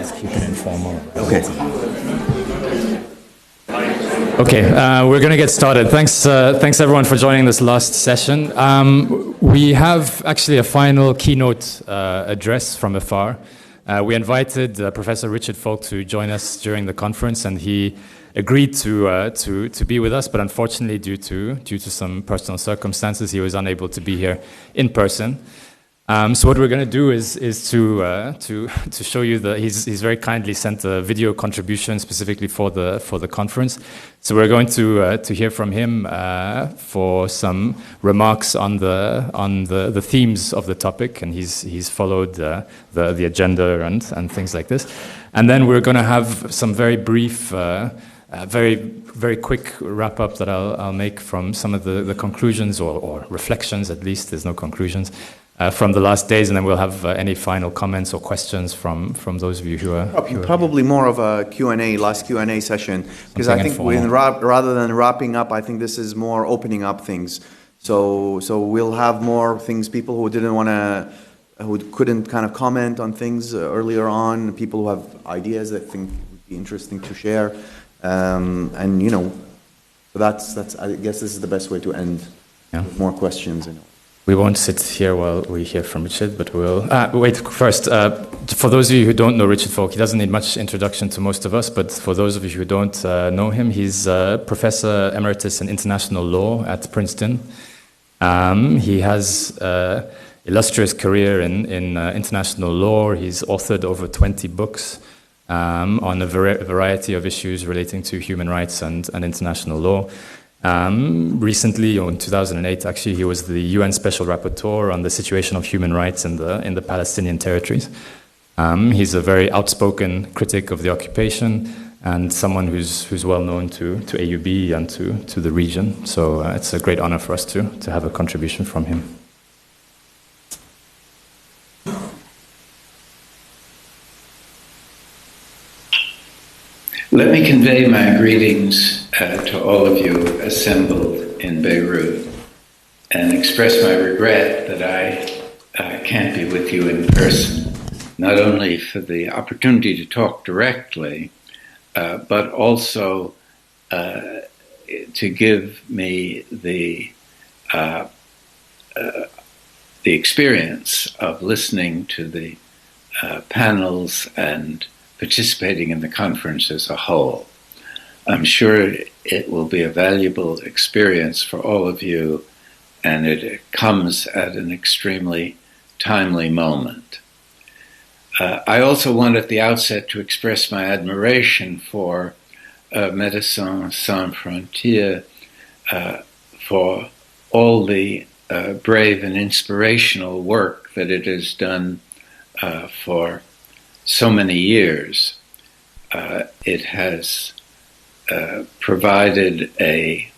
just keep it informal. Okay. Okay, we're going to get started. Thanks everyone for joining this last session. We have actually a final keynote address from afar. We invited Professor Richard Falk to join us during the conference, and he agreed to be with us, but unfortunately, due to some personal circumstances, he was unable to be here in person. So what we're going to do is to show you he's very kindly sent a video contribution specifically for the conference. So we're going to hear from him for some remarks on the themes of the topic, and he's followed the agenda and things like this. And then we're going to have some very brief, very quick wrap up that I'll make from some of the conclusions or reflections. At least there's no conclusions. From the last days, and then we'll have any final comments or questions from those of you who are... Probably more of a Q&A, last Q&A session, because I think rather than wrapping up, I think this is more opening up things. So we'll have more things, people who who couldn't kind of comment on things earlier on, people who have ideas that think would be interesting to share. And, you know, that's I guess this is the best way to end, with more questions, you know. We won't sit here while we hear from Richard, but we'll... wait, first, for those of you who don't know Richard Falk, he doesn't need much introduction to most of us, but for those of you who don't know him, he's Professor Emeritus in International Law at Princeton. He has an illustrious career in international law. He's authored over 20 books on a variety of issues relating to human rights and international law. Recently, in 2008, actually, he was the UN Special Rapporteur on the situation of human rights in the Palestinian territories. He's a very outspoken critic of the occupation and someone who's well known to AUB and to the region. So it's a great honor for us to have a contribution from him. Let me convey my greetings to all of you assembled in Beirut and express my regret that I can't be with you in person, not only for the opportunity to talk directly, but also to give me the experience of listening to the panels and participating in the conference as a whole. I'm sure it will be a valuable experience for all of you, and it comes at an extremely timely moment. I also want at the outset to express my admiration for Médecins Sans Frontières, for all the brave and inspirational work that it has done for so many years. It has provided a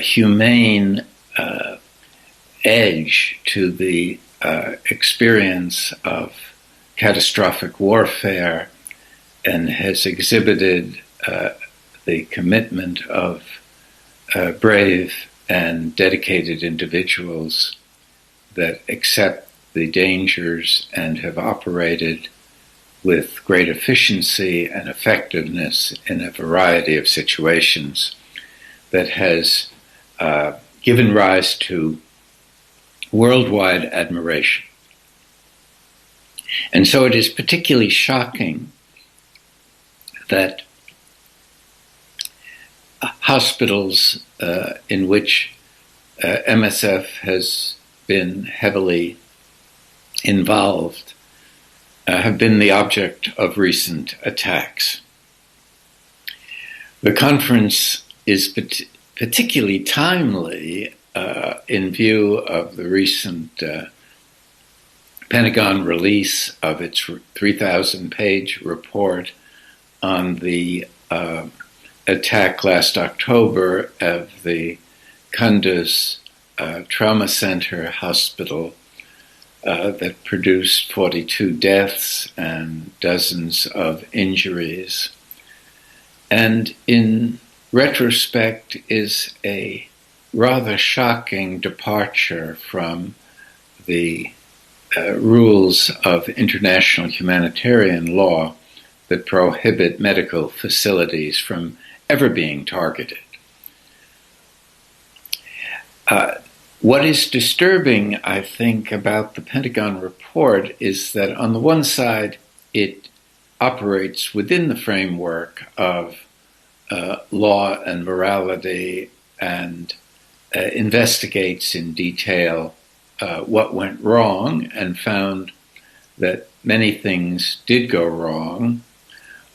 humane edge to the experience of catastrophic warfare, and has exhibited the commitment of brave and dedicated individuals that accept the dangers and have operated with great efficiency and effectiveness in a variety of situations that has given rise to worldwide admiration. And so it is particularly shocking that hospitals in which MSF has been heavily involved have been the object of recent attacks. The conference is particularly timely in view of the recent Pentagon release of its 3,000-page report on the attack last October of the Kunduz Trauma Center Hospital that produced 42 deaths and dozens of injuries. And in retrospect is a rather shocking departure from the rules of international humanitarian law that prohibit medical facilities from ever being targeted. What is disturbing, I think, about the Pentagon report is that on the one side, it operates within the framework of law and morality and investigates in detail what went wrong and found that many things did go wrong,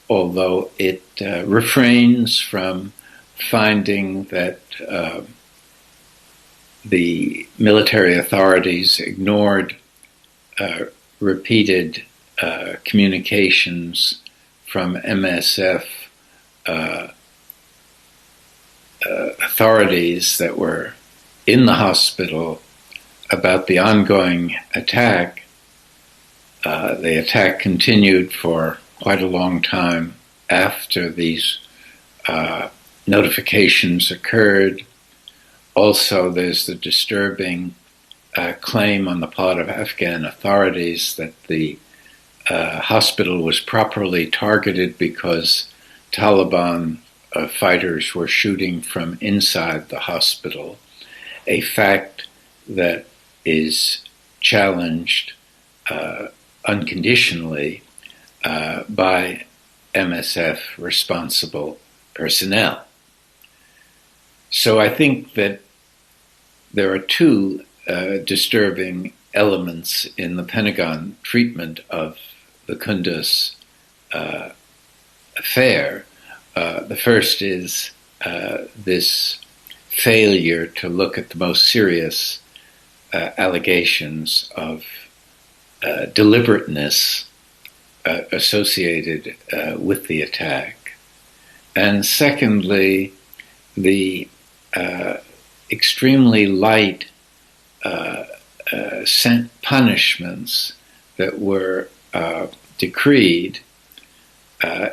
although it refrains from finding that the military authorities ignored repeated communications from MSF authorities that were in the hospital about the ongoing attack. The attack continued for quite a long time after these notifications occurred. Also, there's the disturbing claim on the part of Afghan authorities that the hospital was properly targeted because Taliban fighters were shooting from inside the hospital, a fact that is challenged unconditionally by MSF responsible personnel. So I think that there are two disturbing elements in the Pentagon treatment of the Kunduz affair. The first is this failure to look at the most serious allegations of deliberateness associated with the attack. And secondly, the extremely light punishments that were decreed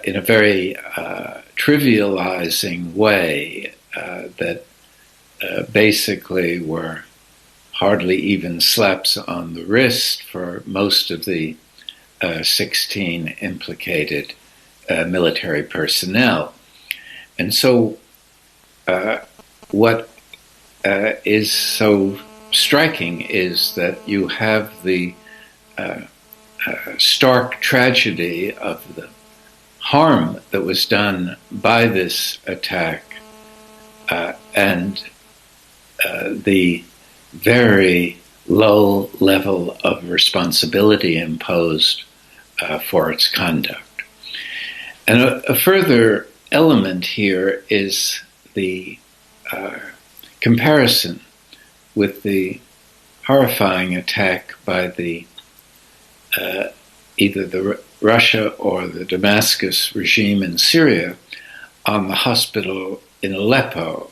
in a very trivializing way that basically were hardly even slaps on the wrist for most of the 16 implicated military personnel. And so what is so striking is that you have the stark tragedy of the harm that was done by this attack and the very low level of responsibility imposed for its conduct. And a further element here is the comparison with the horrifying attack by the either the Russia or the Damascus regime in Syria on the hospital in Aleppo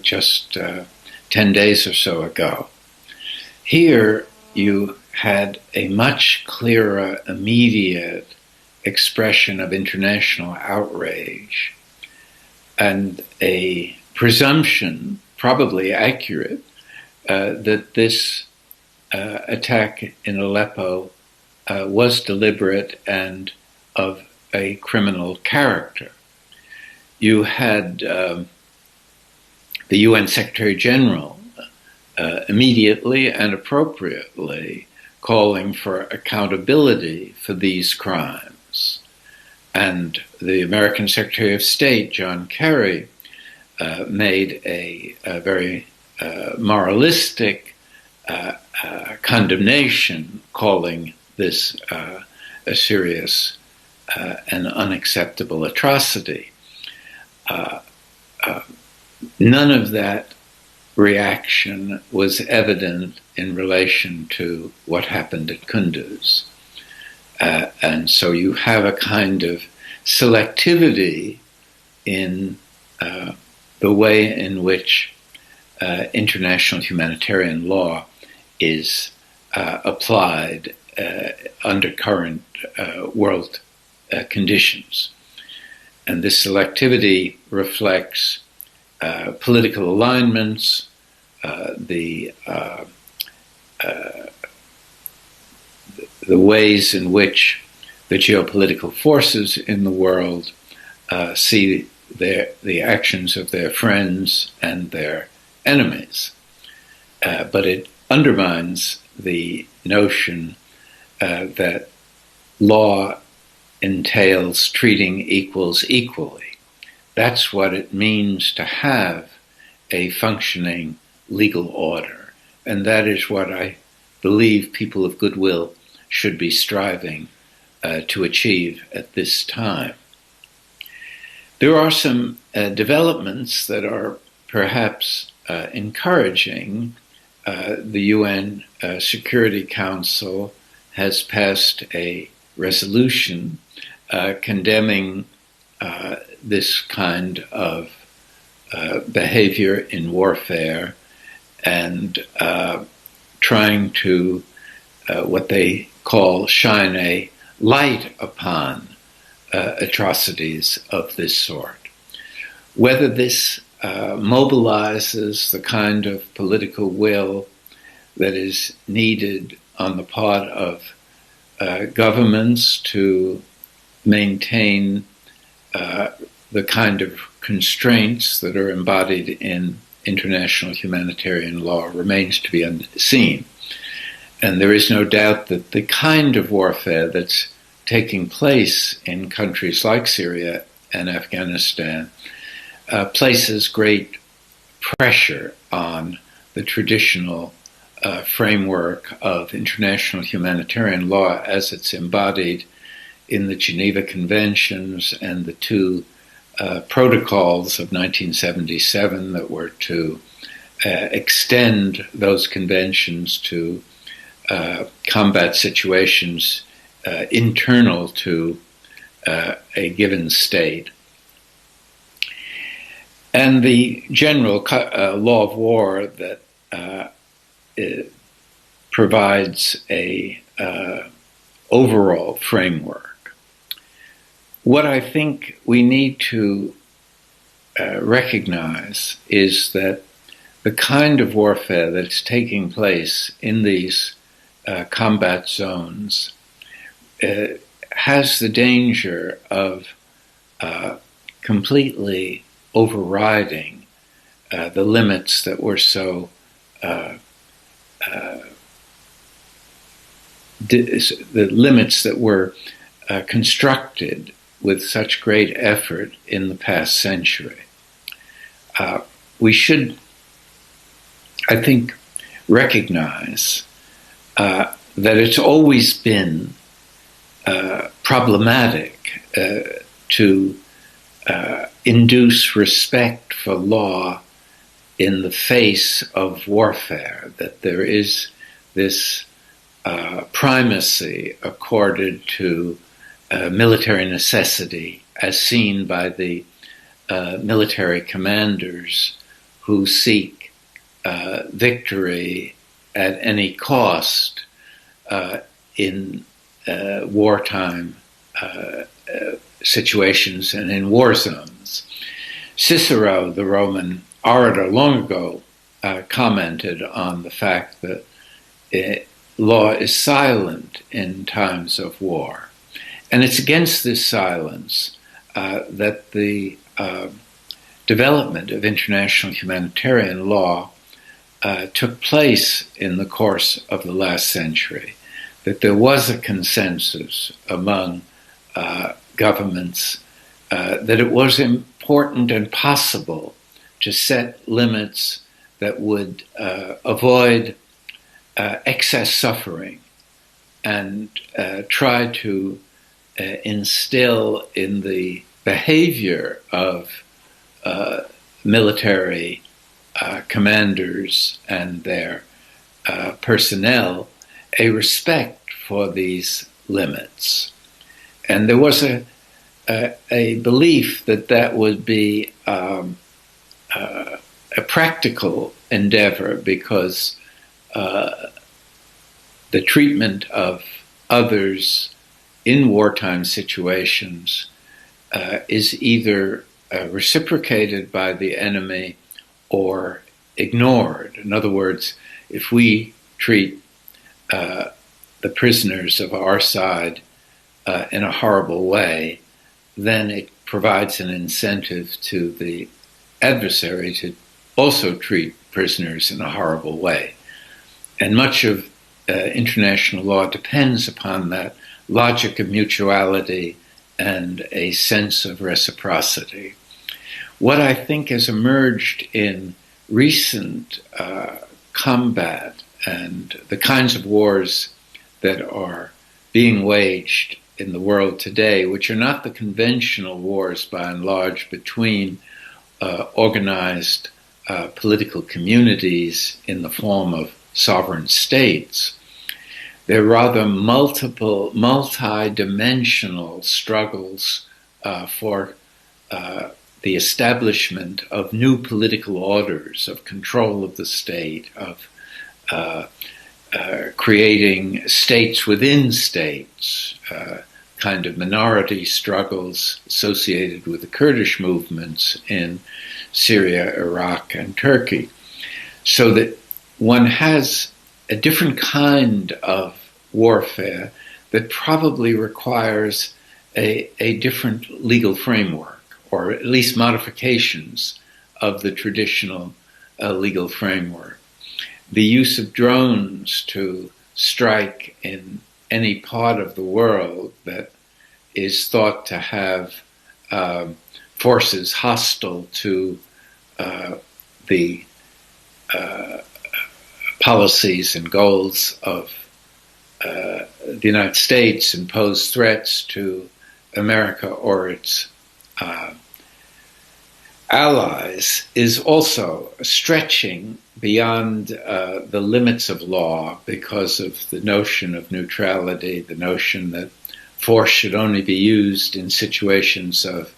just 10 days or so ago. Here you had a much clearer, immediate expression of international outrage and a presumption, probably accurate, that this attack in Aleppo was deliberate and of a criminal character. You had the UN Secretary General immediately and appropriately calling for accountability for these crimes. And the American Secretary of State, John Kerry, made a very moralistic condemnation, calling this a serious and unacceptable atrocity. None of that reaction was evident in relation to what happened at Kunduz. And so you have a kind of selectivity in the way in which international humanitarian law is applied under current world conditions. And this selectivity reflects political alignments, the the ways in which the geopolitical forces in the world see the actions of their friends and their enemies. But it undermines the notion that law entails treating equals equally. That's what it means to have a functioning legal order. And that is what I believe people of goodwill should be striving to achieve at this time. There are some developments that are perhaps encouraging. The UN Security Council has passed a resolution condemning this kind of behavior in warfare and trying to what they call shine a light upon atrocities of this sort. Whether this mobilizes the kind of political will that is needed on the part of governments to maintain the kind of constraints that are embodied in international humanitarian law remains to be seen. And there is no doubt that the kind of warfare that's taking place in countries like Syria and Afghanistan places great pressure on the traditional framework of international humanitarian law as it's embodied in the Geneva Conventions and the two protocols of 1977 that were to extend those conventions to combat situations internal to a given state. And the general law of war that provides a overall framework. What I think we need to recognize is that the kind of warfare that's taking place in these combat zones has the danger of completely overriding the limits that were so the limits that were constructed with such great effort in the past century. We should, I think, recognize that it's always been problematic to induce respect for law in the face of warfare, that there is this primacy accorded to military necessity as seen by the military commanders who seek victory at any cost in wartime situations and in war zones. Cicero, the Roman orator, long ago commented on the fact that law is silent in times of war. And it's against this silence that the development of international humanitarian law took place in the course of the last century, that there was a consensus among governments that it was important and possible to set limits that would avoid excess suffering and try to instill in the behavior of military commanders and their personnel a respect for these limits. And there was a belief that that would be a practical endeavor because the treatment of others in wartime situations is either reciprocated by the enemy or ignored. In other words, if we treat the prisoners of our side in a horrible way, then it provides an incentive to the adversary to also treat prisoners in a horrible way. And much of international law depends upon that logic of mutuality and a sense of reciprocity. What I think has emerged in recent combat and the kinds of wars that are being waged in the world today, which are not the conventional wars by and large between organized political communities in the form of sovereign states. They're rather multi-dimensional struggles for the establishment of new political orders, of control of the state, of creating states within states, kind of minority struggles associated with the Kurdish movements in Syria, Iraq, and Turkey. So that one has a different kind of warfare that probably requires a different legal framework, or at least modifications of the traditional legal framework. The use of drones to strike in any part of the world that is thought to have forces hostile to the policies and goals of the United States impose threats to America or its allies is also stretching beyond the limits of law because of the notion of neutrality, the notion that force should only be used in situations of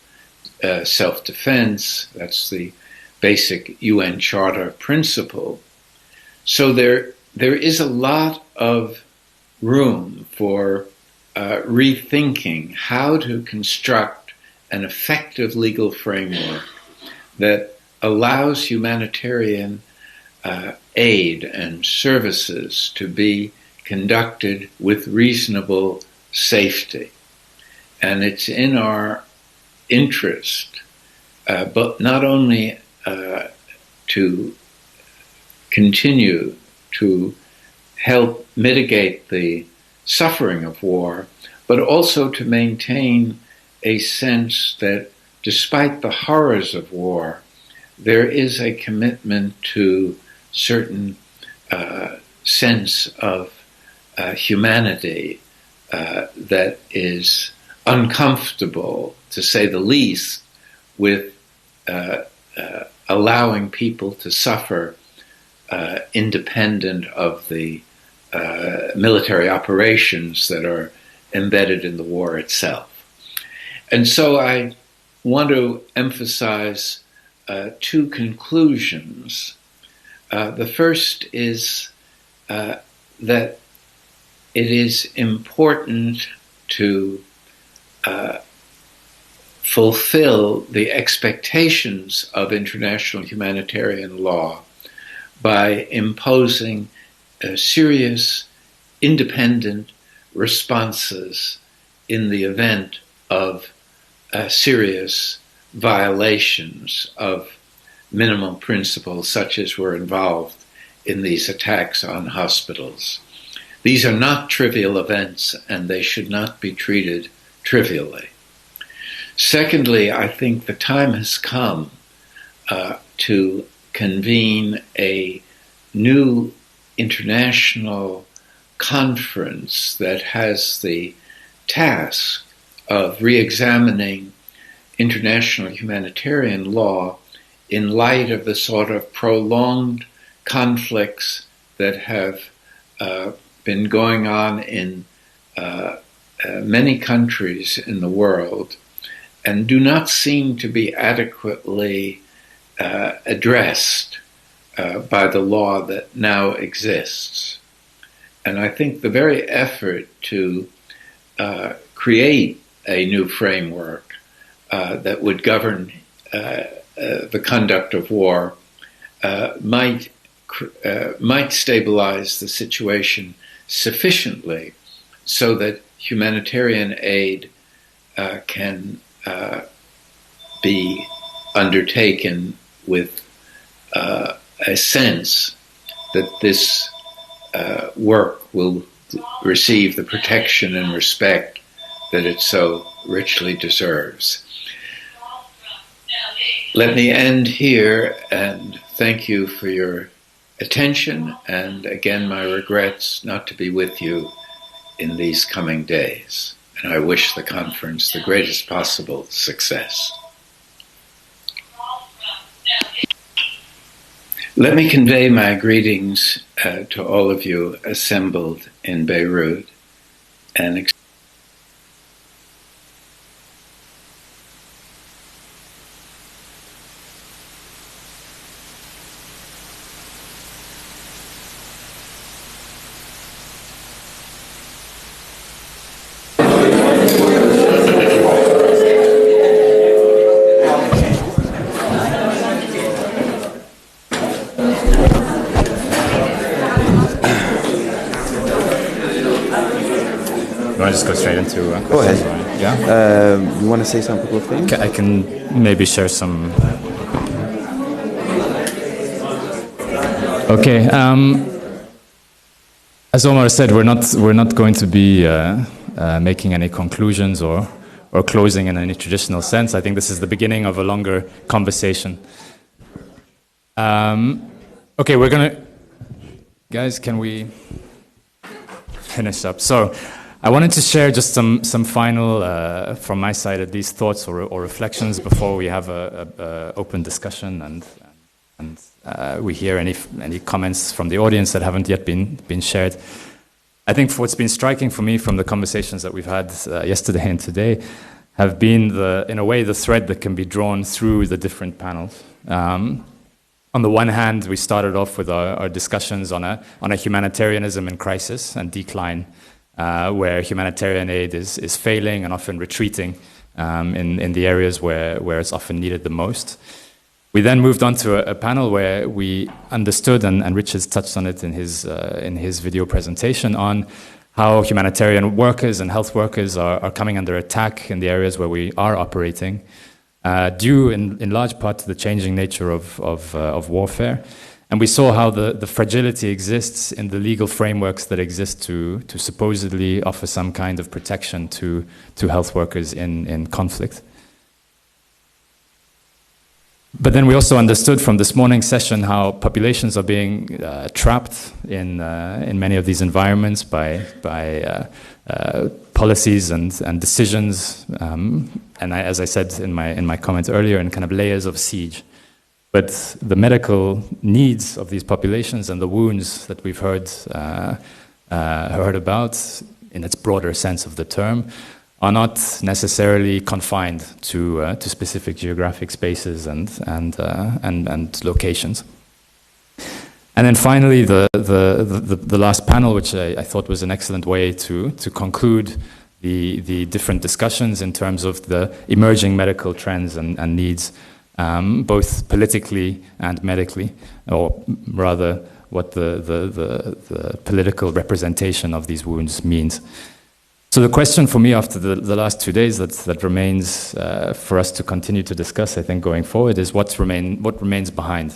self-defense. That's the basic UN Charter principle. So there is a lot of room for rethinking how to construct an effective legal framework that allows humanitarian aid and services to be conducted with reasonable safety. And it's in our interest, but not only to continue to help mitigate the suffering of war, but also to maintain a sense that despite the horrors of war, there is a commitment to certain sense of humanity that is uncomfortable, to say the least, with allowing people to suffer independent of the military operations that are embedded in the war itself. And so I want to emphasize two conclusions. The first is that it is important to fulfill the expectations of international humanitarian law by imposing serious, independent responses in the event of serious violations of minimum principles such as were involved in these attacks on hospitals. These are not trivial events, and they should not be treated trivially. Secondly, I think the time has come to convene a new international conference that has the task of re-examining international humanitarian law in light of the sort of prolonged conflicts that have been going on in many countries in the world and do not seem to be adequately addressed by the law that now exists. And I think the very effort to create a new framework that would govern the conduct of war might stabilize the situation sufficiently so that humanitarian aid can be undertaken with a sense that this work will receive the protection and respect that it so richly deserves. Let me end here and thank you for your attention, and again my regrets not to be with you in these coming days. And I wish the conference the greatest possible success. Let me convey my greetings to all of you assembled in Beirut and just go straight into Go ahead. Yeah. You want to say some couple of things? I can maybe share some. Okay. As Omar said, we're not going to be making any conclusions or closing in any traditional sense. I think this is the beginning of a longer conversation. Okay, we're gonna, guys. Can we finish up? So. I wanted to share just some final, from my side at least, thoughts or reflections before we have a open discussion and we hear any comments from the audience that haven't yet been shared. I think what's been striking for me from the conversations that we've had yesterday and today have been in a way the thread that can be drawn through the different panels. On the one hand, we started off with our discussions on a humanitarianism in crisis and decline. Where humanitarian aid is failing and often retreating in the areas where it's often needed the most. We then moved on to a panel where we understood, and Richard's touched on it in his video presentation, on how humanitarian workers and health workers are coming under attack in the areas where we are operating, due in large part to the changing nature of warfare. And we saw how the fragility exists in the legal frameworks that exist to supposedly offer some kind of protection to health workers in conflict. But then we also understood from this morning's session how populations are being trapped in many of these environments by policies and decisions, and as I said in my comments earlier, in kind of layers of siege. But the medical needs of these populations and the wounds that we've heard about, in its broader sense of the term, are not necessarily confined to specific geographic spaces and locations. And then finally, the last panel, which I thought was an excellent way to conclude the different discussions in terms of the emerging medical trends and needs. Both politically and medically, or rather what the political representation of these wounds means. So the question for me after the last 2 days that remains for us to continue to discuss, I think, going forward, is what remains behind,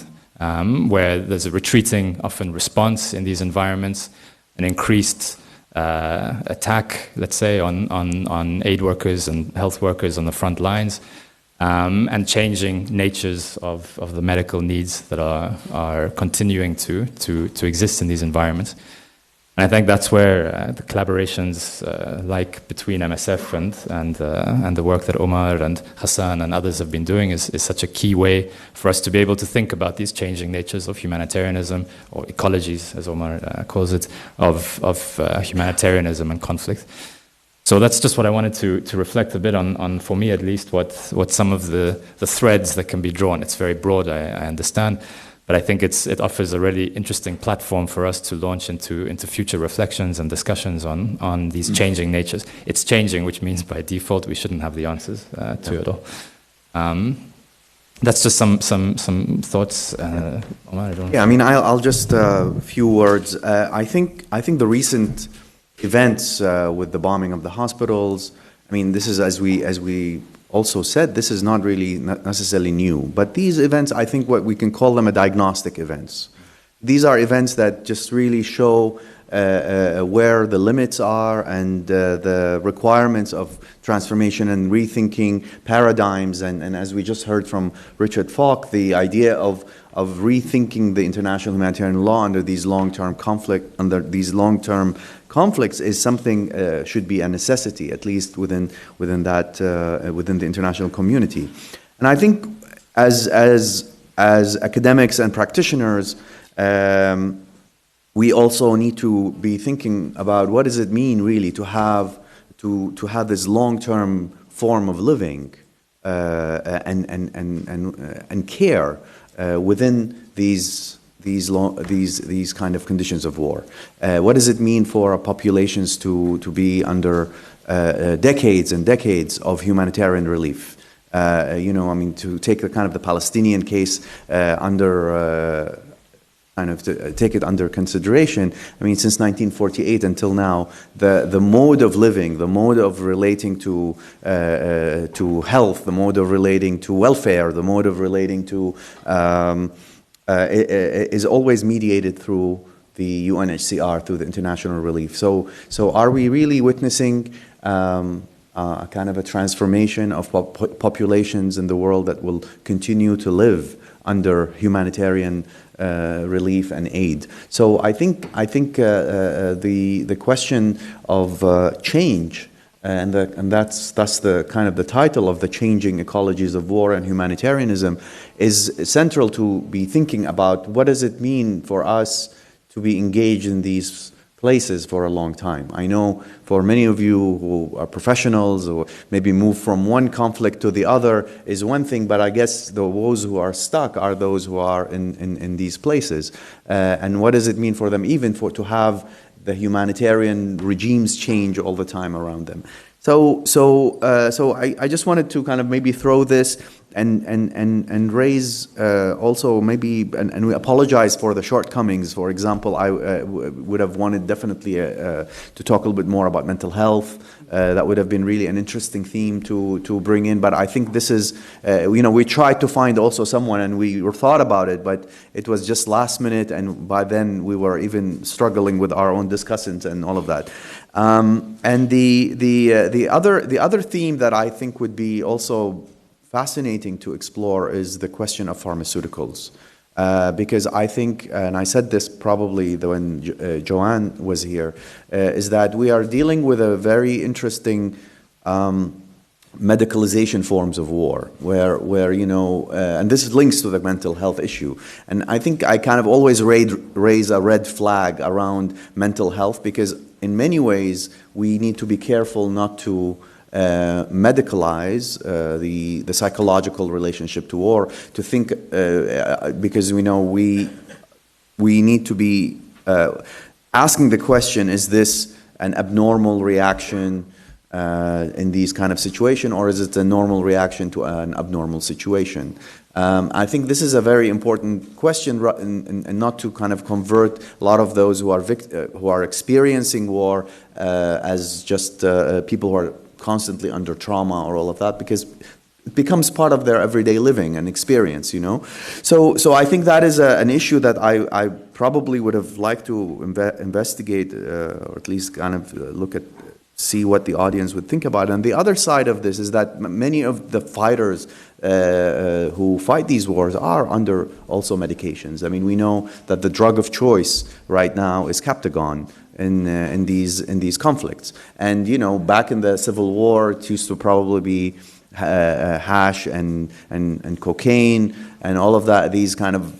where there's a retreating, often, response in these environments, an increased attack, let's say, on aid workers and health workers on the front lines, and changing natures of the medical needs that are continuing to exist in these environments. And I think that's where the collaborations like between MSF and the work that Omar and Hassan and others have been doing is such a key way for us to be able to think about these changing natures of humanitarianism, or ecologies, as Omar calls it, of humanitarianism and conflict. So that's just what I wanted to reflect a bit on, for me at least, what some of the threads that can be drawn. It's very broad, I understand, but I think it offers a really interesting platform for us to launch into future reflections and discussions on these changing natures. It's changing, which means by default we shouldn't have the answers to it all. that's just some thoughts. Omar, I don't know. Yeah, I mean, I'll just a few words. I think the recent events with the bombing of the hospitals. I mean, this is as we also said, this is not really necessarily new. But these events, I think, what we can call them a diagnostic events. These are events that just really show where the limits are and the requirements of transformation and rethinking paradigms. And as we just heard from Richard Falk, the idea of rethinking the international humanitarian law under these long-term conflicts is something should be a necessity, at least within the international community. And I think as academics and practitioners, we also need to be thinking about what does it mean really to have this long-term form of living and care within these kind of conditions of war. What does it mean for populations to be under decades and decades of humanitarian relief? I mean, to take the Palestinian case to take it under consideration. I mean, since 1948 until now, the mode of living, the mode of relating to health, the mode of relating to welfare, the mode of relating to is always mediated through the UNHCR, through the international relief. So are we really witnessing a kind of a transformation of populations in the world that will continue to live under humanitarian relief and aid? So I think the question of change, and that's the kind of the title of the Changing Ecologies of War and Humanitarianism, is central to be thinking about what does it mean for us to be engaged in these places for a long time. I know for many of you who are professionals or maybe move from one conflict to the other is one thing, but I guess those who are stuck are those who are in these places. And what does it mean for them even to have the humanitarian regimes change all the time around them? So I just wanted to kind of maybe throw this and raise also maybe, and we apologize for the shortcomings. For example, I would have wanted definitely to talk a little bit more about mental health. That would have been really an interesting theme to bring in. But I think this is, we tried to find also someone, and we thought about it, but it was just last minute, and by then we were even struggling with our own discussants and all of that. And the other theme that I think would be also fascinating to explore is the question of pharmaceuticals. Because I think, and I said this probably when Joanne was here, is that we are dealing with a very interesting medicalization forms of war, where and this links to the mental health issue. And I think I kind of always raise a red flag around mental health, because in many ways we need to be careful not to medicalize the psychological relationship to war, to think because we know we need to be asking the question: is this an abnormal reaction in these kind of situation, or is it a normal reaction to an abnormal situation? I think this is a very important question, and not to kind of convert a lot of those who are experiencing war as just people who are constantly under trauma or all of that, because it becomes part of their everyday living and experience, So I think that is an issue that I probably would have liked to investigate, or at least kind of see what the audience would think about. And the other side of this is that many of the fighters who fight these wars are under also medications. I mean, we know that the drug of choice right now is Captagon in these conflicts. And back in the Civil War, it used to probably be hash and cocaine and all of that. These kind of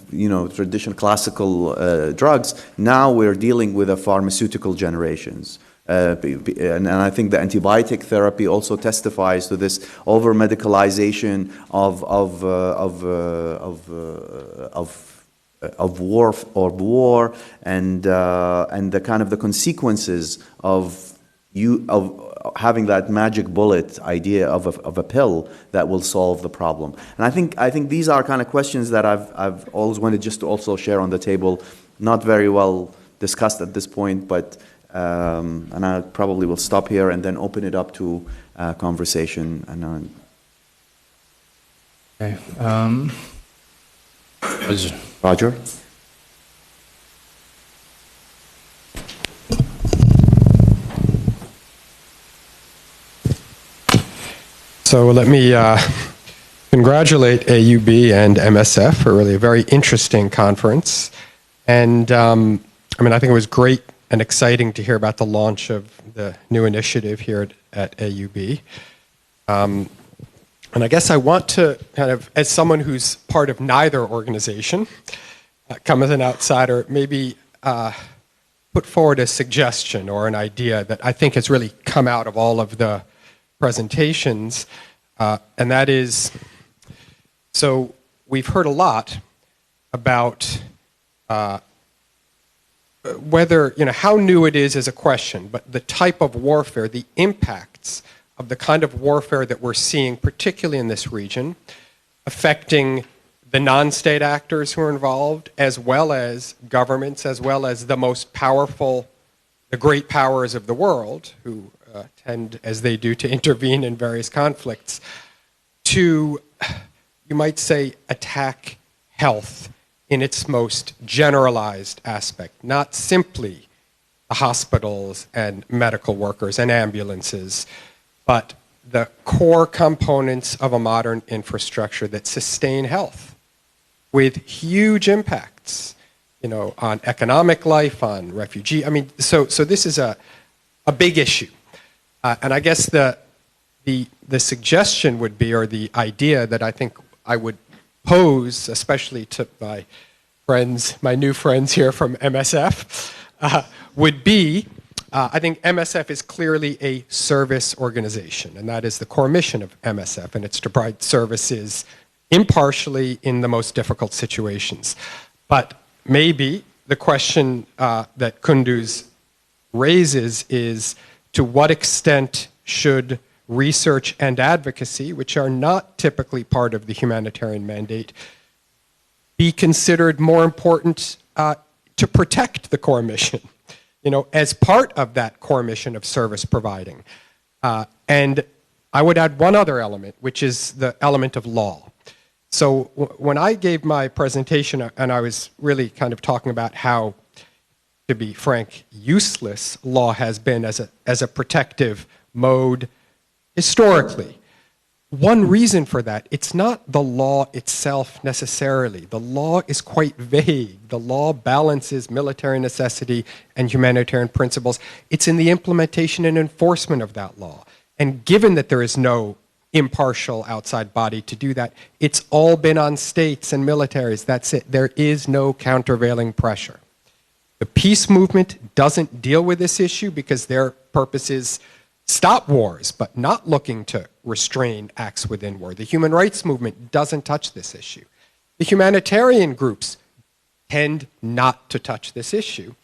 traditional classical drugs. Now we're dealing with a pharmaceutical generations. And I think the antibiotic therapy also testifies to this over medicalization of war and the kind of the consequences of having that magic bullet idea of a pill that will solve the problem. And I think these are kind of questions that I've always wanted just to also share on the table. Not very well discussed at this point, but and I probably will stop here and then open it up to conversation. And okay. Roger. So let me congratulate AUB and MSF for really a very interesting conference. And I think it was great and exciting to hear about the launch of the new initiative here at AUB. And I guess I want to kind of, as someone who's part of neither organization, come as an outsider, maybe put forward a suggestion or an idea that I think has really come out of all of the presentations, and that is, so we've heard a lot about whether, how new it is a question, but the type of warfare, the impacts of the kind of warfare that we're seeing, particularly in this region, affecting the non-state actors who are involved, as well as governments, as well as the most powerful, the great powers of the world, who tend, as they do, to intervene in various conflicts, to, you might say, attack health in its most generalized aspect, not simply the hospitals and medical workers and ambulances, but the core components of a modern infrastructure that sustain health with huge impacts, on economic life, on refugee. So this is a big issue. And I guess the suggestion would be, or the idea that I think I would pose, especially to my friends, my new friends here from MSF, would be, I think MSF is clearly a service organization, and that is the core mission of MSF, and it's to provide services impartially in the most difficult situations. But maybe the question that Kunduz raises is, to what extent should research and advocacy, which are not typically part of the humanitarian mandate, be considered more important to protect the core mission, as part of that core mission of service providing? And I would add one other element, which is the element of law. So when I gave my presentation, and I was really kind of talking about how, to be frank, useless law has been as a protective mode historically. One reason for that, it's not the law itself necessarily. The law is quite vague. The law balances military necessity and humanitarian principles. It's in the implementation and enforcement of that law. And given that there is no impartial outside body to do that, it's all been on states and militaries. That's it. There is no countervailing pressure. The peace movement doesn't deal with this issue because their purpose is stop wars, but not looking to restrain acts within war. The human rights movement doesn't touch this issue. The humanitarian groups tend not to touch this issue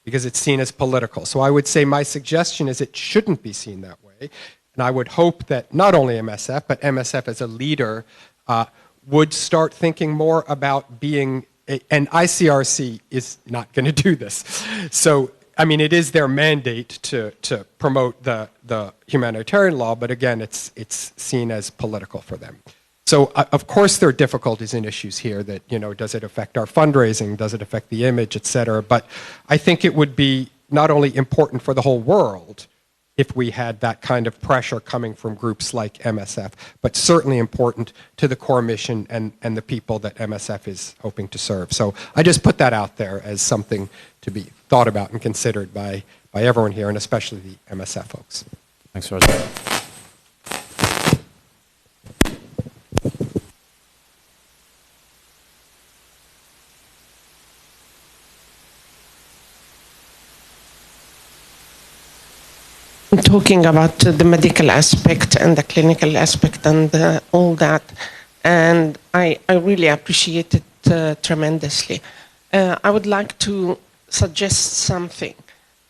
because it's seen as political. So I would say my suggestion is it shouldn't be seen that way. And I would hope that not only MSF, but MSF as a leader would start thinking more about being, and ICRC is not going to do this. So, it is their mandate to promote the humanitarian law, but again, it's seen as political for them. So, of course, there are difficulties and issues here that, does it affect our fundraising? Does it affect the image, et cetera? But I think it would be not only important for the whole world if we had that kind of pressure coming from groups like MSF, but certainly important to the core mission and the people that MSF is hoping to serve. So I just put that out there as something to be thought about and considered by everyone here, and especially the MSF folks. Thanks, Roger. Talking about the medical aspect and the clinical aspect and all that, and I really appreciate it tremendously. I would like to suggest something.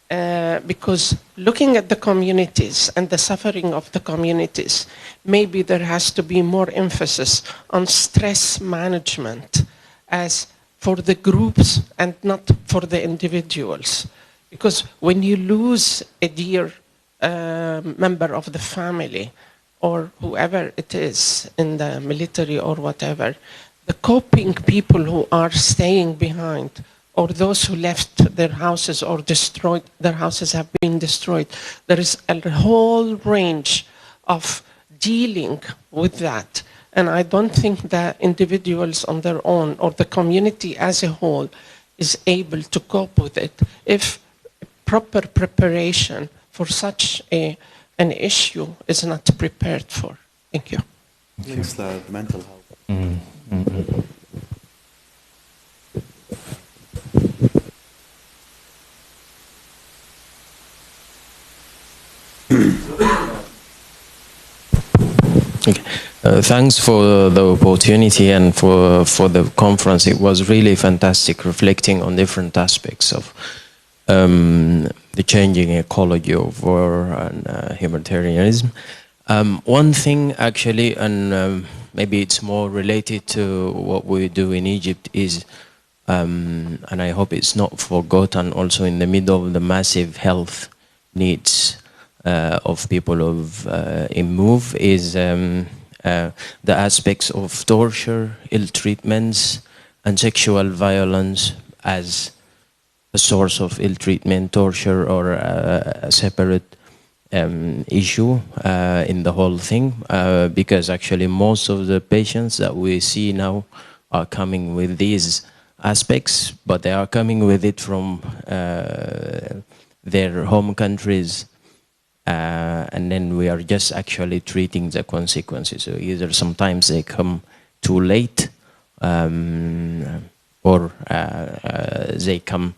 because looking at the communities and the suffering of the communities, maybe there has to be more emphasis on stress management as for the groups and not for the individuals. Because when you lose a dear member of the family, or whoever it is in the military or whatever, the coping people who are staying behind, or those who left their houses or destroyed, their houses have been destroyed. There is a whole range of dealing with that. And I don't think that individuals on their own or the community as a whole is able to cope with it if proper preparation for such an issue is not prepared for. Thank you. Links the mental health. Okay. Thanks for the opportunity and for the conference. It was really fantastic, reflecting on different aspects of the changing ecology of war and humanitarianism. One thing actually, and maybe it's more related to what we do in Egypt, is, and I hope it's not forgotten, also in the middle of the massive health needs of people in move, is the aspects of torture, ill treatments, and sexual violence as a source of ill treatment, torture, or a separate issue in the whole thing, because actually most of the patients that we see now are coming with these aspects, but they are coming with it from their home countries, and then we are just actually treating the consequences. So either sometimes they come too late, or they come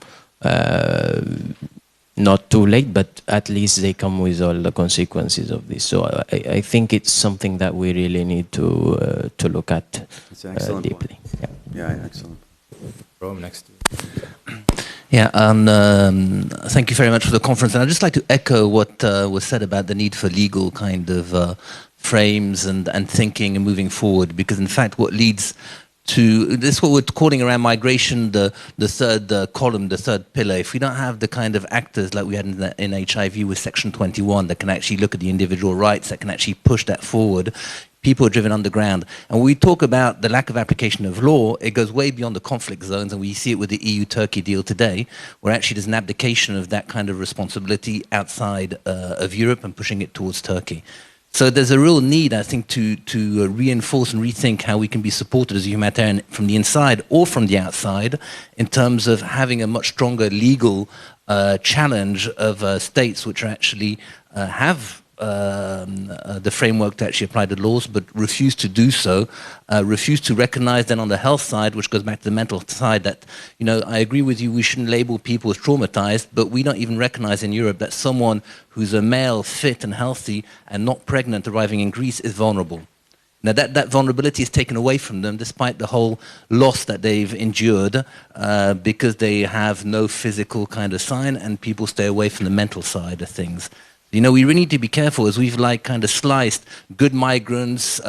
not too late, but at least they come with all the consequences of this. So I think it's something that we really need to look at deeply. Yeah, excellent. Rome next to you. Yeah, thank you very much for the conference. And I'd just like to echo what was said about the need for legal kind of frames and thinking and moving forward, because in fact what leads to this is what we're calling around migration, the third column, the third pillar. If we don't have the kind of actors like we had in HIV with Section 21 that can actually look at the individual rights, that can actually push that forward, people are driven underground. And when we talk about the lack of application of law, it goes way beyond the conflict zones, and we see it with the EU-Turkey deal today, where actually there's an abdication of that kind of responsibility outside of Europe and pushing it towards Turkey. So there's a real need, I think, to reinforce and rethink how we can be supported as a humanitarian from the inside or from the outside, in terms of having a much stronger legal challenge of states which are actually have the framework to actually apply the laws, but refuse to do so, refuse to recognize then on the health side, which goes back to the mental side, that, you know, I agree with you, we shouldn't label people as traumatized, but we don't even recognize in Europe that someone who's a male, fit and healthy and not pregnant arriving in Greece is vulnerable. Now that vulnerability is taken away from them despite the whole loss that they've endured, because they have no physical kind of sign, and people stay away from the mental side of things. You know, we really need to be careful, as we've like kind of sliced good migrants,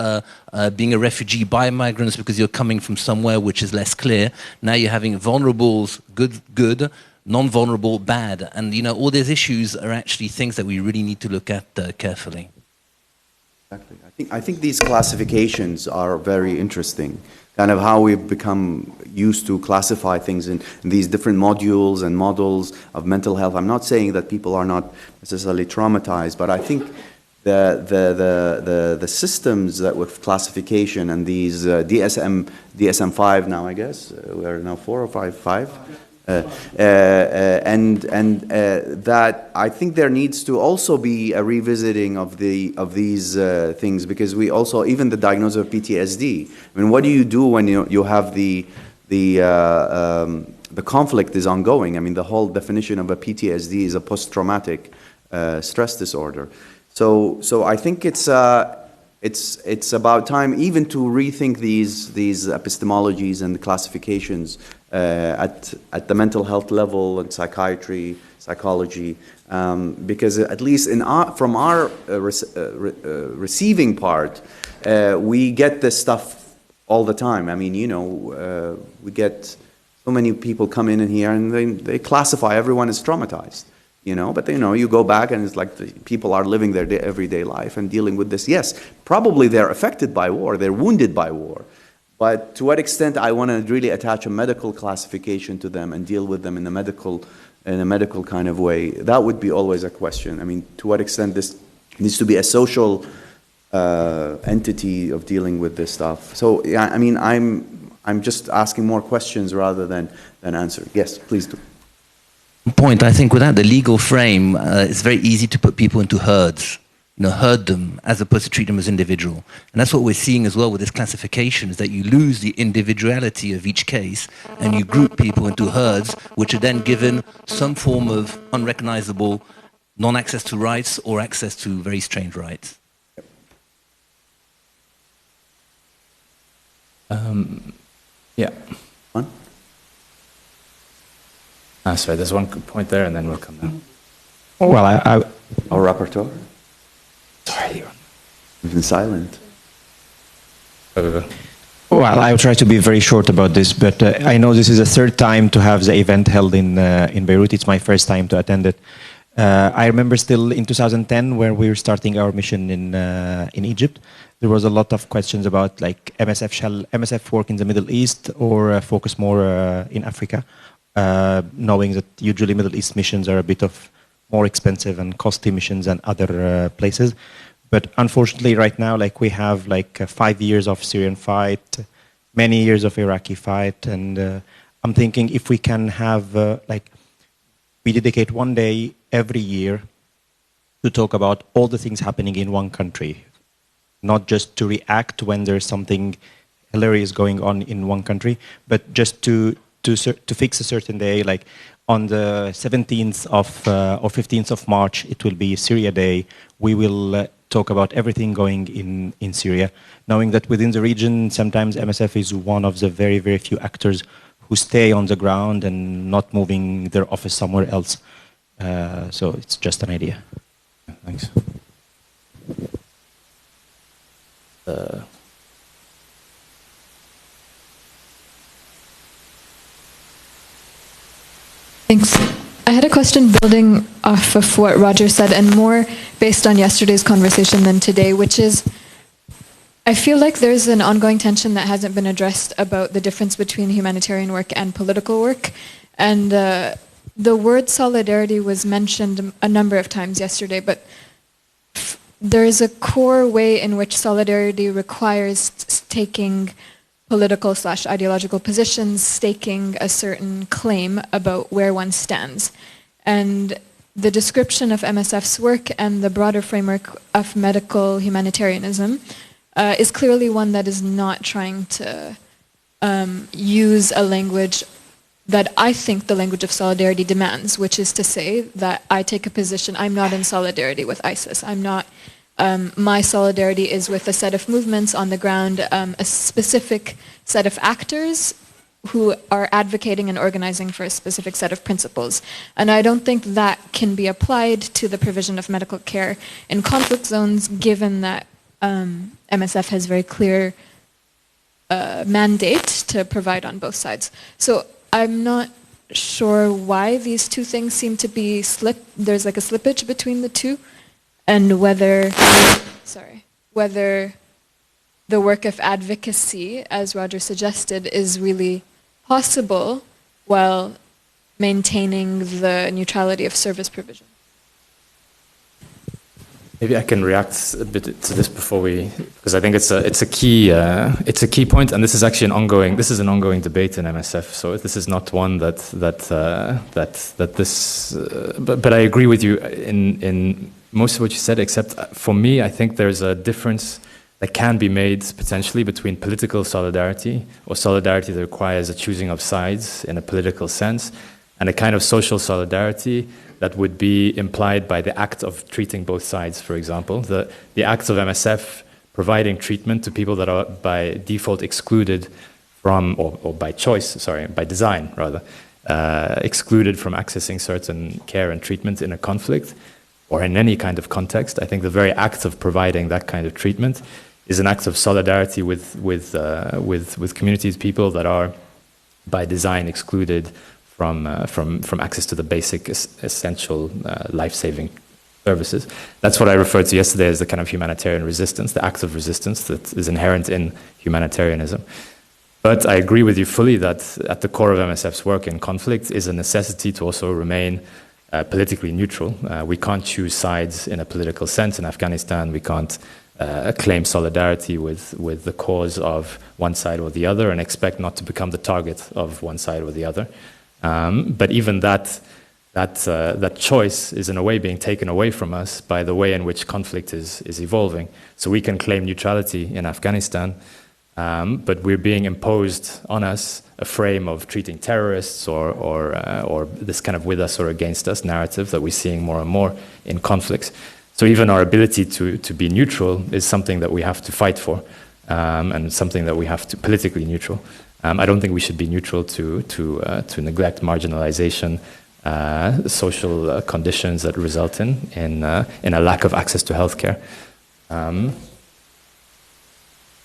being a refugee by migrants because you're coming from somewhere which is less clear. Now you're having vulnerables, good, non-vulnerable, bad. And, you know, all these issues are actually things that we really need to look at carefully. Exactly. I think these classifications are very interesting. Kind of how we've become used to classify things in these different modules and models of mental health. I'm not saying that people are not necessarily traumatized, but I think the systems that with classification and these DSM-5 now, I guess we're now 4 or 5. That I think there needs to also be a revisiting of these things, because we also, even the diagnosis of PTSD. I mean, what do you do when you have the conflict is ongoing? I mean, the whole definition of a PTSD is a post-traumatic stress disorder. So I think it's it's about time even to rethink these epistemologies and classifications at the mental health level and psychiatry, psychology, because at least from our receiving part, we get this stuff all the time. I mean, we get so many people come in here and they classify everyone as traumatized. But you go back and it's like the people are living their everyday life and dealing with this. Yes, probably they're affected by war, they're wounded by war. But to what extent I want to really attach a medical classification to them and deal with them in a medical kind of way, that would be always a question. I mean, to what extent this needs to be a social entity of dealing with this stuff. So, yeah, I mean, I'm just asking more questions rather than answering. Yes, please do. Point, I think without the legal frame, it's very easy to put people into herds, herd them as opposed to treat them as individual. And that's what we're seeing as well with this classification, is that you lose the individuality of each case and you group people into herds, which are then given some form of unrecognizable non-access to rights or access to very strange rights. Yeah. Sorry, there's one point there, and then we'll come down. Well, Our rapporteur? Sorry. We've been silent. Well, I'll try to be very short about this, but I know this is the third time to have the event held in Beirut. It's my first time to attend it. I remember still in 2010, where we were starting our mission in Egypt, there was a lot of questions about like shall MSF work in the Middle East or focus more in Africa? Knowing that usually Middle East missions are a bit of more expensive and costly missions than other places. But unfortunately right now, like we have 5 years of Syrian fight, many years of Iraqi fight, and I'm thinking if we can have, we dedicate one day every year to talk about all the things happening in one country, not just to react when there's something hilarious going on in one country, but just to fix a certain day, like on the 17th or 15th of March, it will be Syria Day. We will talk about everything going in Syria, knowing that within the region, sometimes MSF is one of the very, very few actors who stay on the ground and not moving their office somewhere else. So it's just an idea. Thanks. Thanks. I had a question building off of what Roger said and more based on yesterday's conversation than today, which is I feel like there's an ongoing tension that hasn't been addressed about the difference between humanitarian work and political work. And the word solidarity was mentioned a number of times yesterday, but there is a core way in which solidarity requires taking political/ideological positions, staking a certain claim about where one stands. And the description of MSF's work and the broader framework of medical humanitarianism is clearly one that is not trying to use a language that I think the language of solidarity demands, which is to say that I take a position, I'm not in solidarity with ISIS. I'm not, my solidarity is with a set of movements on the ground, a specific set of actors who are advocating and organizing for a specific set of principles. And I don't think that can be applied to the provision of medical care in conflict zones, given that MSF has very clear mandate to provide on both sides. So I'm not sure why these two things seem to be there's like a slippage between the two, and whether the work of advocacy, as Roger suggested, is really possible while maintaining the neutrality of service provision. Maybe I can react a bit to this before because I think it's a key point, and this is actually an ongoing debate in MSF. So this is not one but I agree with you in most of what you said, except for me, I think there's a difference that can be made potentially between political solidarity or solidarity that requires a choosing of sides in a political sense, and a kind of social solidarity that would be implied by the act of treating both sides, for example. The act of MSF providing treatment to people that are by default excluded from, or by choice, sorry, by design rather, excluded from accessing certain care and treatment in a conflict or in any kind of context. I think the very act of providing that kind of treatment is an act of solidarity with communities, people that are by design excluded from access to the basic essential life-saving services. That's what I referred to yesterday as the kind of humanitarian resistance, the act of resistance that is inherent in humanitarianism. But I agree with you fully that at the core of MSF's work in conflict is a necessity to also remain politically neutral. We can't choose sides in a political sense in Afghanistan. We can't claim solidarity with the cause of one side or the other and expect not to become the target of one side or the other. But even that choice is in a way being taken away from us by the way in which conflict is evolving. So we can claim neutrality in Afghanistan, but we're being imposed on us a frame of treating terrorists or this kind of with us or against us narrative that we're seeing more and more in conflicts. So even our ability to be neutral is something that we have to fight for, and something that we have to politically neutral. I don't think we should be neutral to neglect marginalization, social conditions that result in a lack of access to healthcare.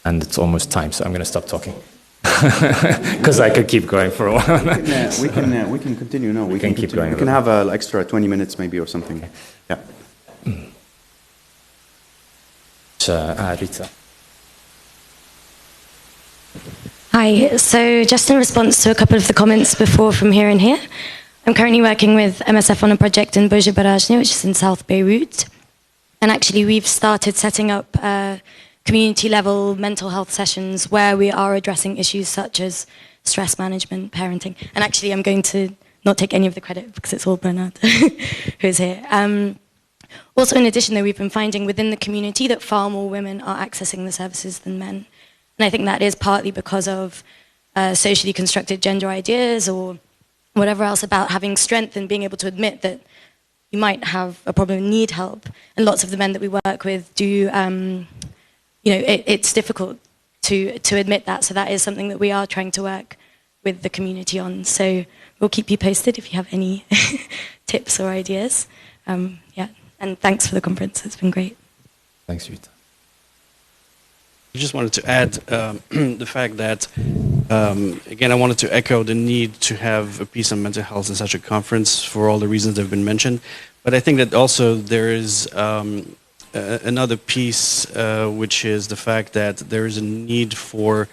And it's almost time, so I'm going to stop talking because I could keep going for a while. We can continue. No, we can keep going. We can have an extra 20 minutes maybe or something. Okay. Yeah. Rita. Hi, so just in response to a couple of the comments before from here and here, I'm currently working with MSF on a project in Barajne, which is in South Beirut. And actually we've started setting up community-level mental health sessions where we are addressing issues such as stress management, parenting. And actually I'm going to not take any of the credit because it's all Bernard who's here. Also, in addition, though, we've been finding within the community that far more women are accessing the services than men. And I think that is partly because of socially constructed gender ideas or whatever else about having strength and being able to admit that you might have a problem and need help. And lots of the men that we work with do, it's difficult to admit that. So that is something that we are trying to work with the community on. So we'll keep you posted if you have any tips or ideas. And thanks for the conference. It's been great. Thanks, Rita. I just wanted to add the fact that, again, I wanted to echo the need to have a piece on mental health in such a conference for all the reasons that have been mentioned. But I think that also there is another piece, which is the fact that there is a need for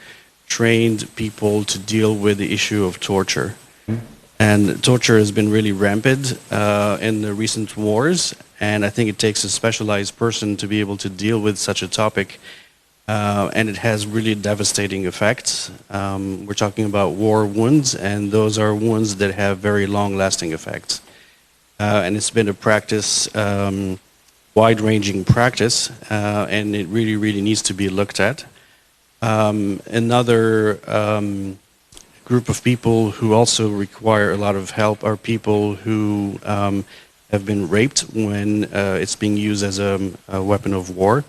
trained people to deal with the issue of torture. And torture has been really rampant in the recent wars, and I think it takes a specialized person to be able to deal with such a topic, and it has really devastating effects. We're talking about war wounds, and those are wounds that have very long-lasting effects. And it's been a practice, wide-ranging practice, and it really, really needs to be looked at. Another group of people who also require a lot of help are people who have been raped when it's being used as a weapon of war.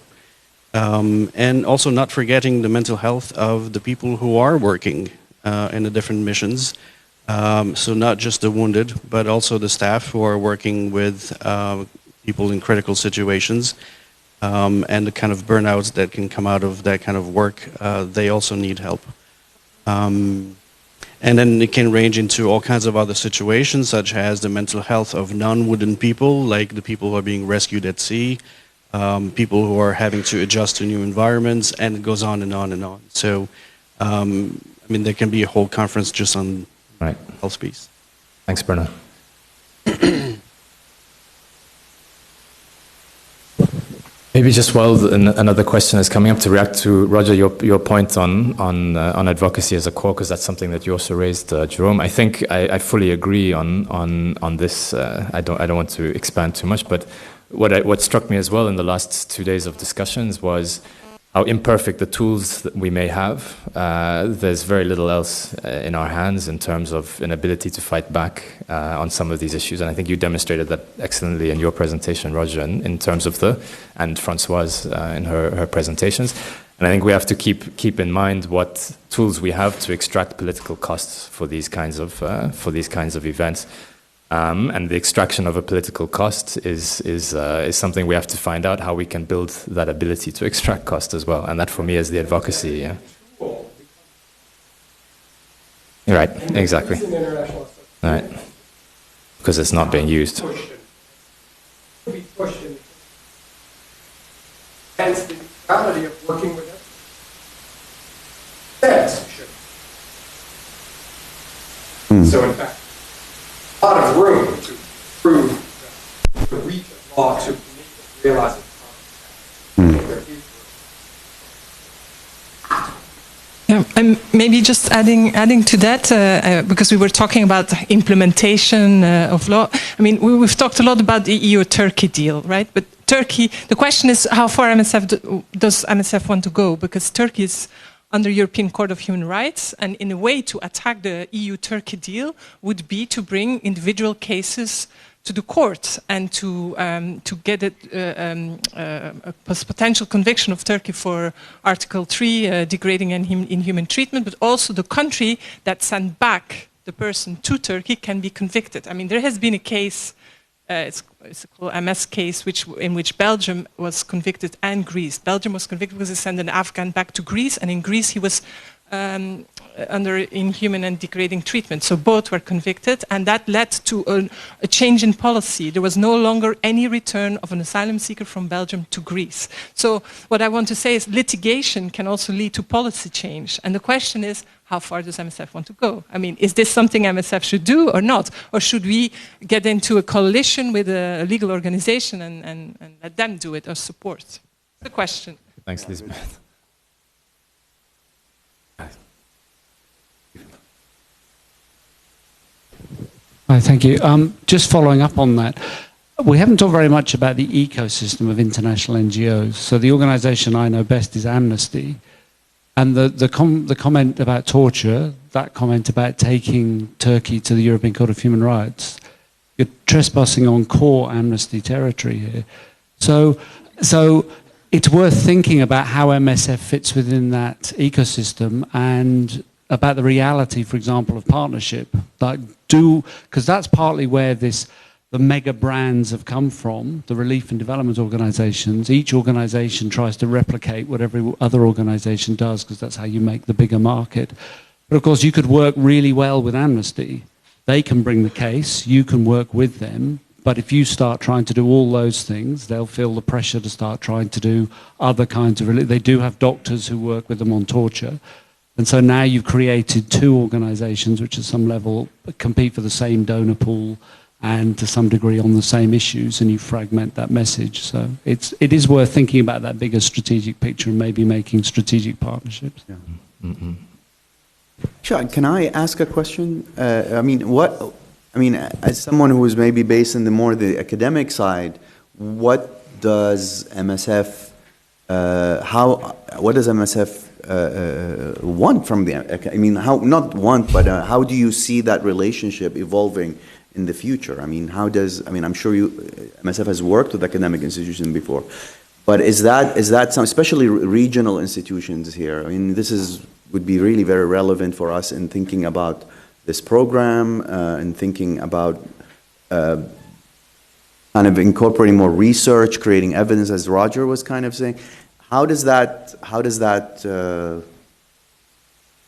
And also not forgetting the mental health of the people who are working in the different missions. So not just the wounded, but also the staff who are working with people in critical situations. And the kind of burnouts that can come out of that kind of work, they also need help. And then it can range into all kinds of other situations, such as the mental health of non-wooden people, like the people who are being rescued at sea, people who are having to adjust to new environments, and it goes on and on and on. So, I mean, there can be a whole conference just on health piece. Thanks, Bernard. Maybe just while another question is coming up, to react to Roger, your point on advocacy as a core, because that's something that you also raised, Jerome. I think I fully agree on this. I don't want to expand too much, but what struck me as well in the last 2 days of discussions was how imperfect the tools that we may have, there's very little else in our hands in terms of an ability to fight back on some of these issues. And I think you demonstrated that excellently in your presentation, Roger, in terms of and Françoise in her presentations. And I think we have to keep in mind what tools we have to extract political costs for these kinds of events. And the extraction of a political cost is something we have to find out how we can build that ability to extract cost as well. And that for me is the advocacy. Yeah. Right, exactly. Right. Because it's not being used. Hence the reality of working with us. So in fact, a lot of room to prove the reach of law to make us realize it. Yeah, and maybe just adding to that, because we were talking about implementation of law. I mean, we've talked a lot about the EU-Turkey deal, right? But Turkey, the question is how far does MSF want to go? Because Turkey is under European Court of Human Rights, and in a way to attack the EU-Turkey deal would be to bring individual cases to the court and to get a potential conviction of Turkey for Article 3, degrading and inhuman treatment, but also the country that sent back the person to Turkey can be convicted. I mean, there has been a case, it's called MS case, in which Belgium was convicted and Greece. Belgium was convicted because they sent an Afghan back to Greece, and in Greece he was under inhuman and degrading treatment. So both were convicted, and that led to a change in policy. There was no longer any return of an asylum seeker from Belgium to Greece. So what I want to say is litigation can also lead to policy change. And the question is, how far does MSF want to go? I mean, is this something MSF should do or not? Or should we get into a coalition with a legal organization and let them do it or support? It's the question. Thanks, Lisbeth. Hi, thank you. Just following up on that, we haven't talked very much about the ecosystem of international NGOs. So the organization I know best is Amnesty. And the comment about torture, that comment about taking Turkey to the European Court of Human Rights, you're trespassing on core Amnesty territory here. So it's worth thinking about how MSF fits within that ecosystem and about the reality, for example, of partnership. Because that's partly where the mega brands have come from, the relief and development organizations. Each organization tries to replicate what every other organization does, because that's how you make the bigger market. But of course, you could work really well with Amnesty. They can bring the case, you can work with them, but if you start trying to do all those things, they'll feel the pressure to start trying to do other kinds of relief. They do have doctors who work with them on torture. And so now you've created two organizations which at some level compete for the same donor pool and to some degree on the same issues, and you fragment that message. So it is worth thinking about that bigger strategic picture and maybe making strategic partnerships. Yeah. Mm-hmm. Sure. Can I ask a question? As someone who is maybe based in the academic side, what does MSF want from how do you see that relationship evolving in the future? I'm sure MSF has worked with academic institutions before, but is that some, especially regional institutions here? This would be really very relevant for us in thinking about this program and thinking about kind of incorporating more research, creating evidence, as Roger was kind of saying. How does that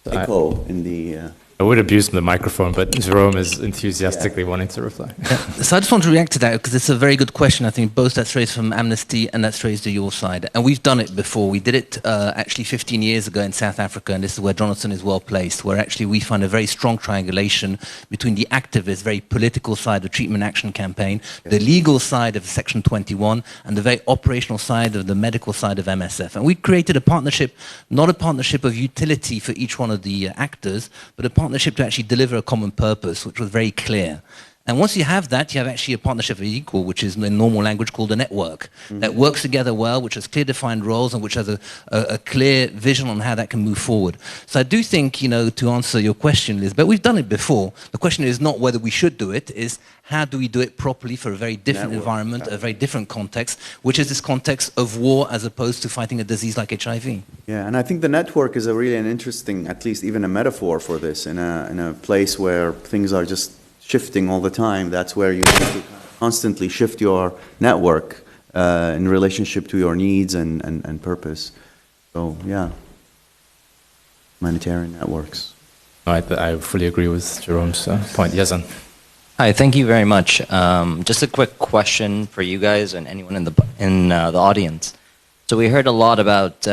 echo in the? I would abuse the microphone, but Jerome is enthusiastically wanting to reply. Yeah. So I just want to react to that because it's a very good question. I think both that's raised from Amnesty and that's raised to your side. And we've done it before. We did it actually 15 years ago in South Africa, and this is where Jonathan is well placed, where actually we find a very strong triangulation between the activist, very political side of the treatment action campaign, the legal side of Section 21, and the very operational side of the medical side of MSF. And we created a partnership, not a partnership of utility for each one of the actors, but a partnership to actually deliver a common purpose, which was very clear. And once you have that, you have actually a partnership of equal, which is in normal language called a network, that works together well, which has clear defined roles and which has a clear vision on how that can move forward. So I do think, to answer your question, Liz, but we've done it before. The question is not whether we should do it, is how do we do it properly for a very different environment, a very different context, which is this context of war as opposed to fighting a disease like HIV. Yeah, and I think the network is really an interesting, at least even a metaphor for this, in a place where things are just shifting all the time. That's where you need to constantly shift your network in relationship to your needs and purpose. So, yeah, humanitarian networks. I fully agree with Jerome's point. Yazan. Hi, thank you very much. Just a quick question for you guys and anyone in the audience. So we heard a lot about,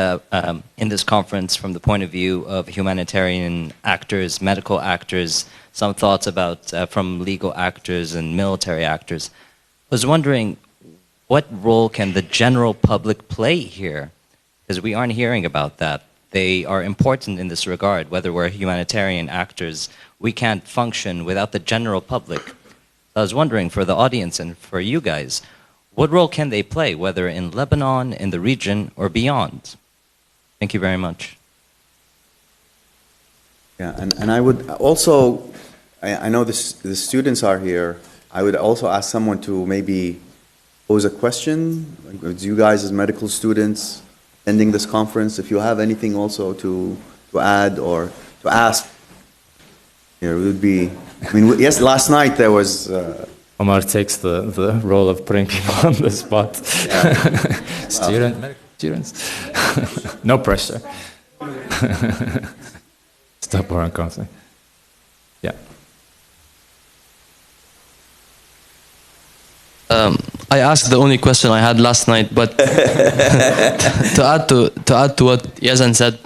in this conference, from the point of view of humanitarian actors, medical actors, some thoughts about from legal actors and military actors. I was wondering, what role can the general public play here? Because we aren't hearing about that. They are important in this regard. Whether we're humanitarian actors, we can't function without the general public. I was wondering, for the audience and for you guys, what role can they play, whether in Lebanon, in the region, or beyond? Thank you very much. Yeah, and I would also, I know the students are here, I would also ask someone to maybe pose a question. Like, you guys as medical students attending this conference, if you have anything also to add or to ask, here it would be, I mean, yes, last night there was... Omar takes the role of putting people on the spot. Yeah. Medical students. No pressure. Stop or uncomfortable. Yeah. I asked the only question I had last night, but to add to what Yazan said,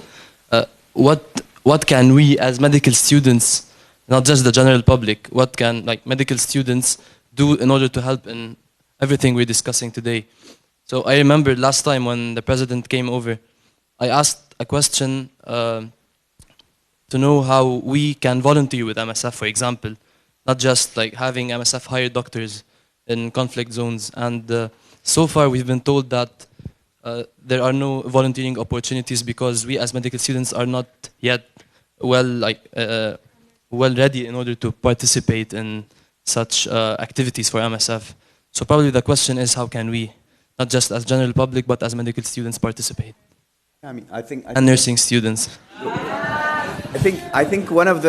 what can we as medical students, not just the general public, what can medical students do in order to help in everything we're discussing today? So I remember last time when the president came over, I asked a question to know how we can volunteer with MSF, for example, not just having MSF hire doctors in conflict zones. And so far we've been told that there are no volunteering opportunities because we as medical students are not yet well ready in order to participate in such activities for MSF. So probably the question is, how can we, not just as general public, but as medical students, participate? I mean, I think and nursing students. I think one of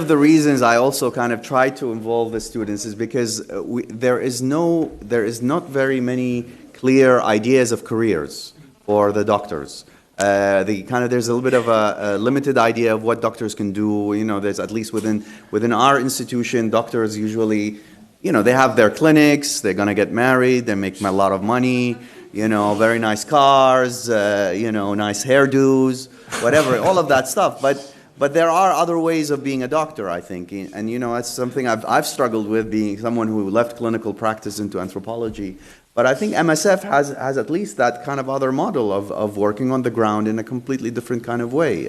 the reasons I also kind of try to involve the students is because there is not very many clear ideas of careers for the doctors. There's a little bit of a limited idea of what doctors can do. There's at least within our institution, doctors usually, they have their clinics, they're gonna get married, they make a lot of money, very nice cars, nice hairdos, whatever, all of that stuff. But there are other ways of being a doctor, I think, and that's something I've struggled with, being someone who left clinical practice into anthropology. But I think MSF has at least that kind of other model of working on the ground in a completely different kind of way,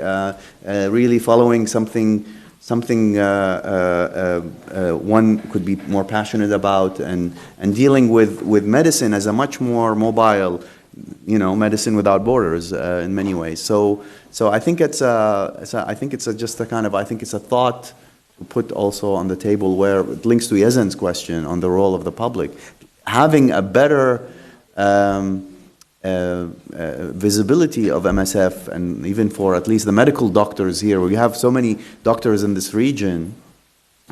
really following something one could be more passionate about, and dealing with medicine as a much more mobile, medicine without borders in many ways. So I think it's a thought to put also on the table, where it links to Yazan's question on the role of the public. Having a better visibility of MSF, and even for at least the medical doctors here, we have so many doctors in this region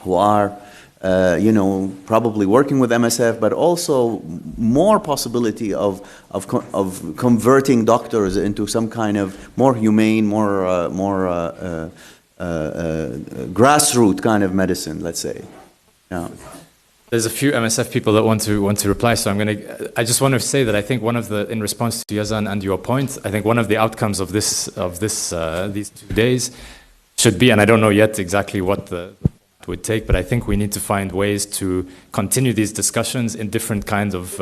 who are, probably working with MSF, but also more possibility of converting doctors into some kind of more humane, more grassroots kind of medicine, let's say. Yeah. There's a few MSF people that want to reply, so I just want to say that I think in response to Yazan and your point, I think one of the outcomes of these 2 days should be, and I don't know yet exactly what the would take, but I think we need to find ways to continue these discussions in different kinds of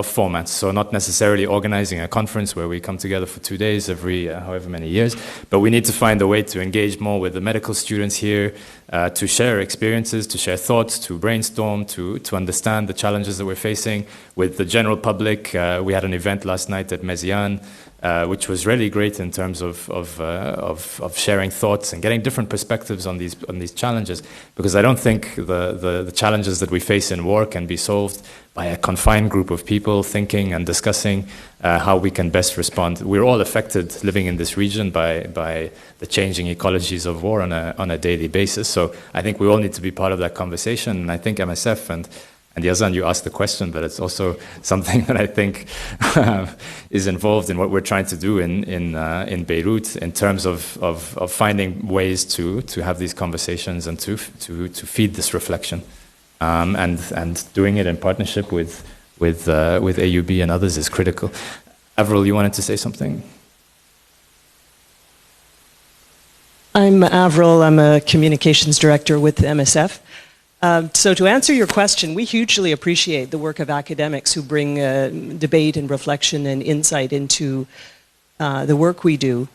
formats. So not necessarily organizing a conference where we come together for 2 days every however many years, but we need to find a way to engage more with the medical students here, to share experiences, to share thoughts, to brainstorm, to understand the challenges that we're facing with the general public. We had an event last night at Médecins, which was really great in terms of sharing thoughts and getting different perspectives on these challenges. Because I don't think the challenges that we face in war can be solved by a confined group of people thinking and discussing how we can best respond. We're all affected living in this region by the changing ecologies of war on a daily basis. So I think we all need to be part of that conversation. And I think MSF and Yazan, you asked the question, but it's also something that I think is involved in what we're trying to do in Beirut in terms of finding ways to have these conversations and to feed this reflection, and doing it in partnership with AUB and others is critical. Avril, you wanted to say something? I'm Avril. I'm a communications director with MSF. So to answer your question, we hugely appreciate the work of academics who bring debate and reflection and insight into the work we do.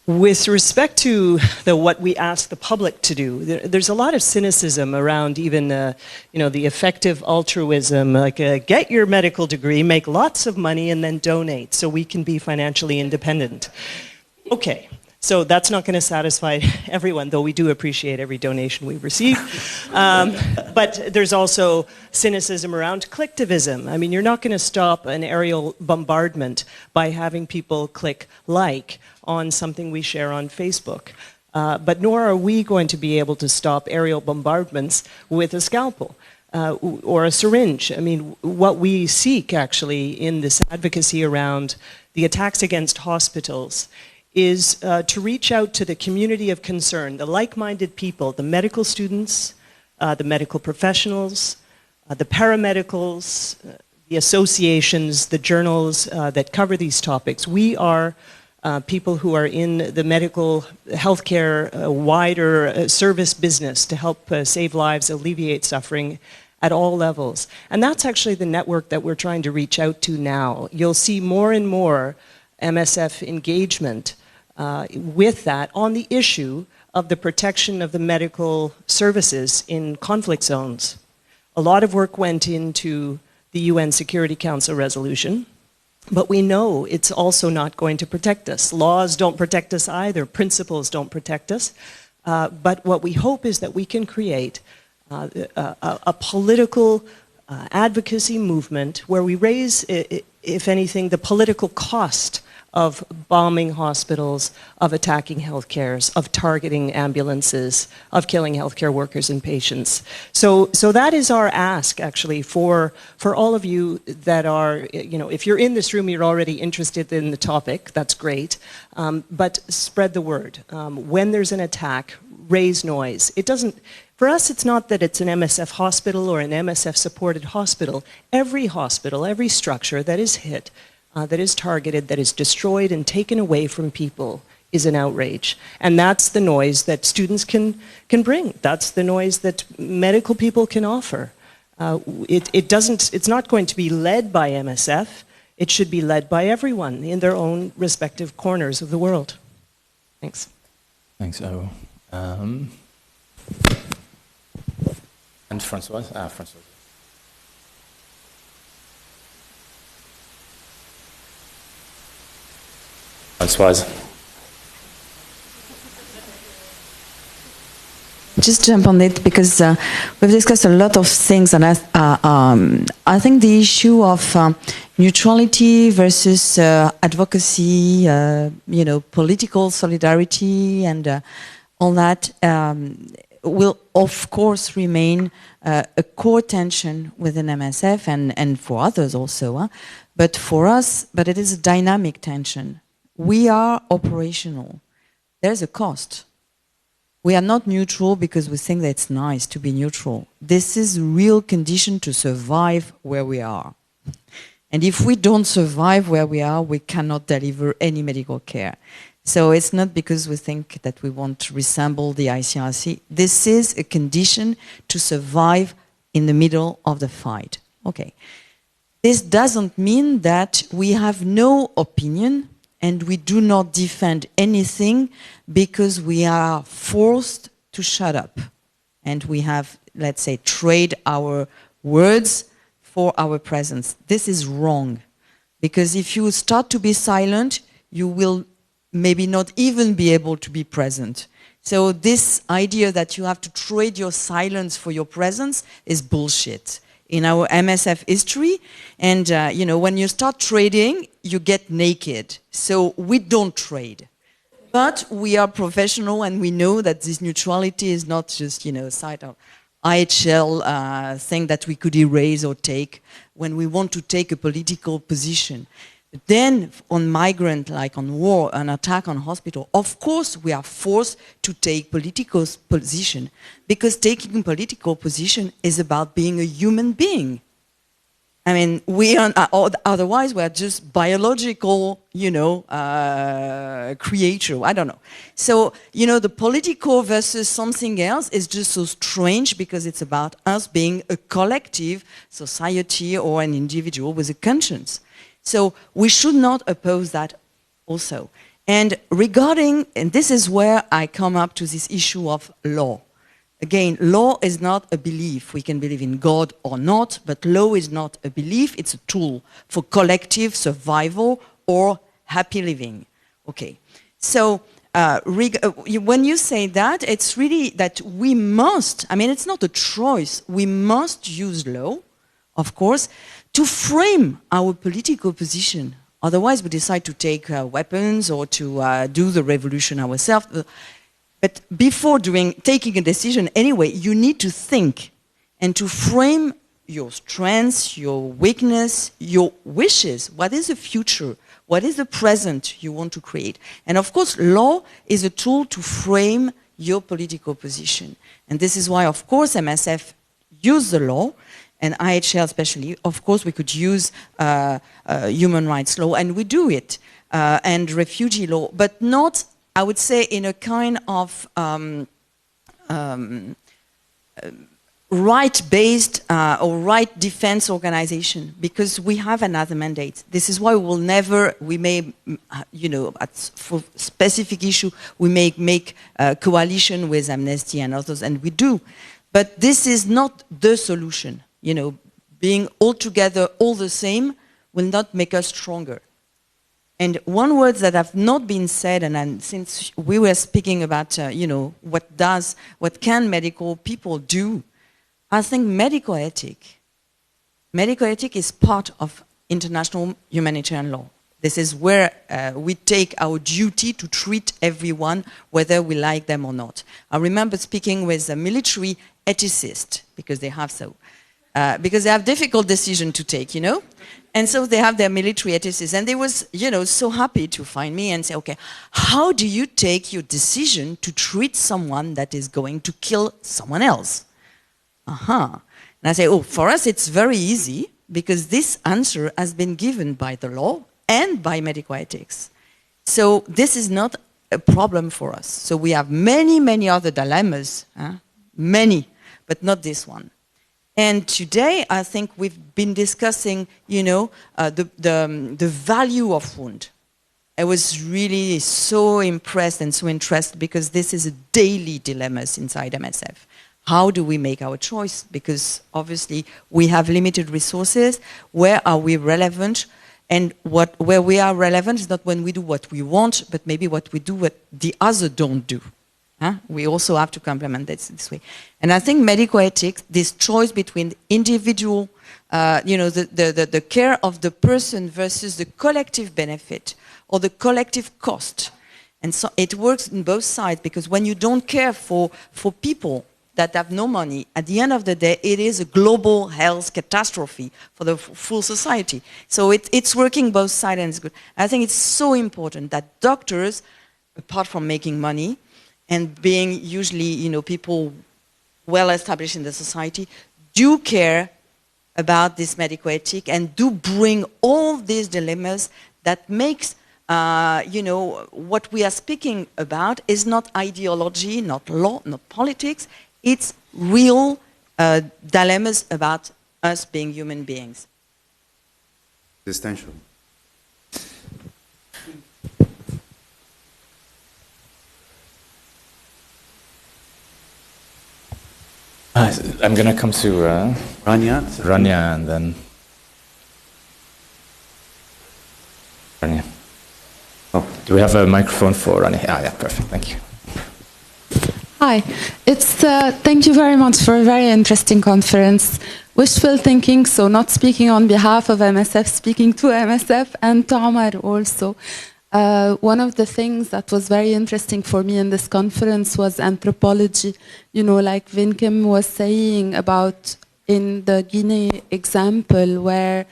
With respect to what we ask the public to do, there's a lot of cynicism around even the effective altruism, like get your medical degree, make lots of money, and then donate so we can be financially independent. Okay. So that's not going to satisfy everyone, though we do appreciate every donation we receive. But there's also cynicism around clicktivism. I mean, you're not going to stop an aerial bombardment by having people click like on something we share on Facebook. But nor are we going to be able to stop aerial bombardments with a scalpel. Or a syringe. I mean, what we seek actually in this advocacy around the attacks against hospitals is to reach out to the community of concern, the like-minded people, the medical students, the medical professionals, the paramedicals, the associations, the journals that cover these topics. We are people who are in the medical healthcare wider service business to help save lives, alleviate suffering at all levels. And that's actually the network that we're trying to reach out to now. You'll see more and more MSF engagement with that on the issue of the protection of the medical services in conflict zones. A lot of work went into the UN Security Council resolution, but we know it's also not going to protect us. Laws don't protect us either, principles don't protect us, but what we hope is that we can create a political advocacy movement where we raise, if anything, the political cost of bombing hospitals, of attacking healthcares, of targeting ambulances, of killing healthcare workers and patients. So that is our ask, actually, for all of you that are, if you're in this room, you're already interested in the topic, that's great, but spread the word. When there's an attack, raise noise. It doesn't, for us, it's not that it's an MSF hospital or an MSF-supported hospital. Every hospital, every structure that is hit, that is targeted, that is destroyed and taken away from people is an outrage. And that's the noise that students can bring. That's the noise that medical people can offer. It's not going to be led by MSF. It should be led by everyone in their own respective corners of the world. Thanks. Thanks, O. And Françoise? Françoise. Françoise. Just jump on it because we've discussed a lot of things, and I think the issue of neutrality versus advocacy, political solidarity, and all that will, of course, remain a core tension within MSF and for others also. But for us, it is a dynamic tension. We are operational. There's a cost. We are not neutral because we think that it's nice to be neutral. This is a real condition to survive where we are. And if we don't survive where we are, we cannot deliver any medical care. So it's not because we think that we want to resemble the ICRC. This is a condition to survive in the middle of the fight. Okay. This doesn't mean that we have no opinion and we do not defend anything because we are forced to shut up. And we have, let's say, trade our words for our presence. This is wrong. Because if you start to be silent, you will maybe not even be able to be present. So this idea that you have to trade your silence for your presence is bullshit. In our MSF history, and you know, when you start trading, you get naked. So we don't trade. But we are professional and we know that this neutrality is not just, you know, a side of IHL thing that we could erase or take when we want to take a political position. Then on migrant, like on war, an attack on hospital, of course we are forced to take political position because taking political position is about being a human being. I mean, we are, otherwise we are just biological, you know, creature, I don't know. So, you know, the political versus something else is just so strange because it's about us being a collective society or an individual with a conscience. So we should not oppose that also. And regarding, and this is where I come up to this issue of law. Again, law is not a belief. We can believe in God or not, but law is not a belief. It's a tool for collective survival or happy living. Okay. So when you say that, it's really that we must, I mean, it's not a choice. We must use law, of course, to frame our political position. Otherwise, we decide to take weapons or to do the revolution ourselves. But before taking a decision anyway, you need to think and to frame your strengths, your weakness, your wishes. What is the future? What is the present you want to create? And of course, law is a tool to frame your political position. And this is why, of course, MSF use the law, and IHL especially. Of course, we could use human rights law, and we do it, and refugee law, but not, I would say, in a kind of right-based or right defense organization, because we have another mandate. This is why we may, you know, for specific issue, we may make a coalition with Amnesty and others, and we do. But this is not the solution. You know, being all together, all the same, will not make us stronger. And one word that have not been said, and since we were speaking about, you know, what can medical people do, I think medical ethic is part of international humanitarian law. This is where we take our duty to treat everyone, whether we like them or not. I remember speaking with a military ethicist, because they have so. Because they have difficult decision to take, you know? And so they have their military ethicists. And they was, you know, so happy to find me and say, okay, how do you take your decision to treat someone that is going to kill someone else? And I say, oh, for us it's very easy, because this answer has been given by the law and by medical ethics. So this is not a problem for us. So we have many, many other dilemmas, many, but not this one. And today, I think we've been discussing, you know, the value of wound. I was really so impressed and so interested, because this is a daily dilemma inside MSF. How do we make our choice? Because obviously we have limited resources. Where are we relevant? And where we are relevant is not when we do what we want, but maybe what we do what the other don't do. We also have to complement this way. And I think medical ethics, this choice between individual, you know, the care of the person versus the collective benefit or the collective cost. And so it works in both sides, because when you don't care for people that have no money, at the end of the day, it is a global health catastrophe for the full society. So it's working both sides, and it's good. I think it's so important that doctors, apart from making money, and being usually, you know, people well established in the society, do care about this medical ethic and do bring all these dilemmas that makes what we are speaking about is not ideology, not law, not politics. It's real dilemmas about us being human beings. Existential. I'm going to come to Rania and then Rania. Oh, do we have a microphone for Rania? Ah, yeah, perfect. Thank you. Hi, thank you very much for a very interesting conference. Wishful thinking, so not speaking on behalf of MSF, speaking to MSF and to Omar also. One of the things that was very interesting for me in this conference was anthropology. Like Vin Kim was saying about in the Guinea example where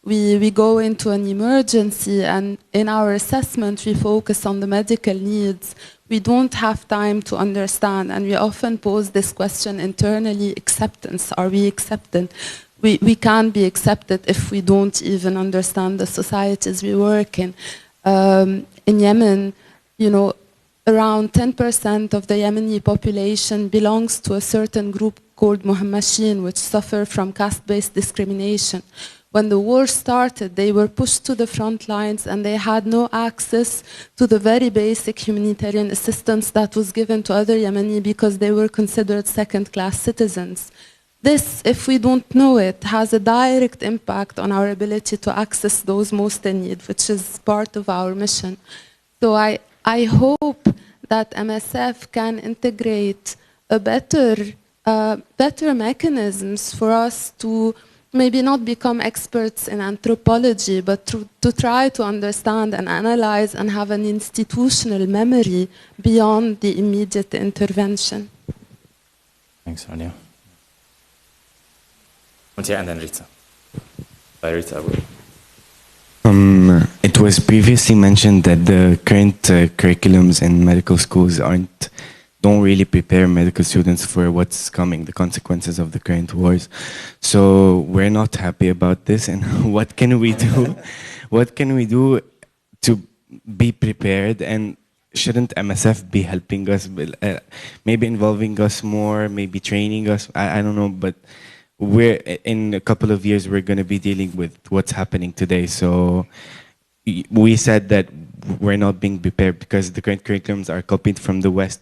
we go into an emergency and in our assessment we focus on the medical needs. We don't have time to understand, and we often pose this question internally, acceptance. Are we accepted? We can't be accepted if we don't even understand the societies we work in. In Yemen, around 10% of the Yemeni population belongs to a certain group called Muhammadin, which suffer from caste-based discrimination. When the war started, they were pushed to the front lines and they had no access to the very basic humanitarian assistance that was given to other Yemeni because they were considered second-class citizens. This, if we don't know it, has a direct impact on our ability to access those most in need, which is part of our mission. So I hope that MSF can integrate a better mechanisms for us to maybe not become experts in anthropology, but to try to understand and analyze and have an institutional memory beyond the immediate intervention. Thanks, Rania. Frontières and then Rita. By Rita. It was previously mentioned that the current curriculums in medical schools don't really prepare medical students for what's coming, the consequences of the current wars. So we're not happy about this. And what can we do? What can we do to be prepared? And shouldn't MSF be helping us, maybe involving us more, maybe training us? I don't know, but in a couple of years, we're going to be dealing with what's happening today. So we said that we're not being prepared because the current curriculums are copied from the West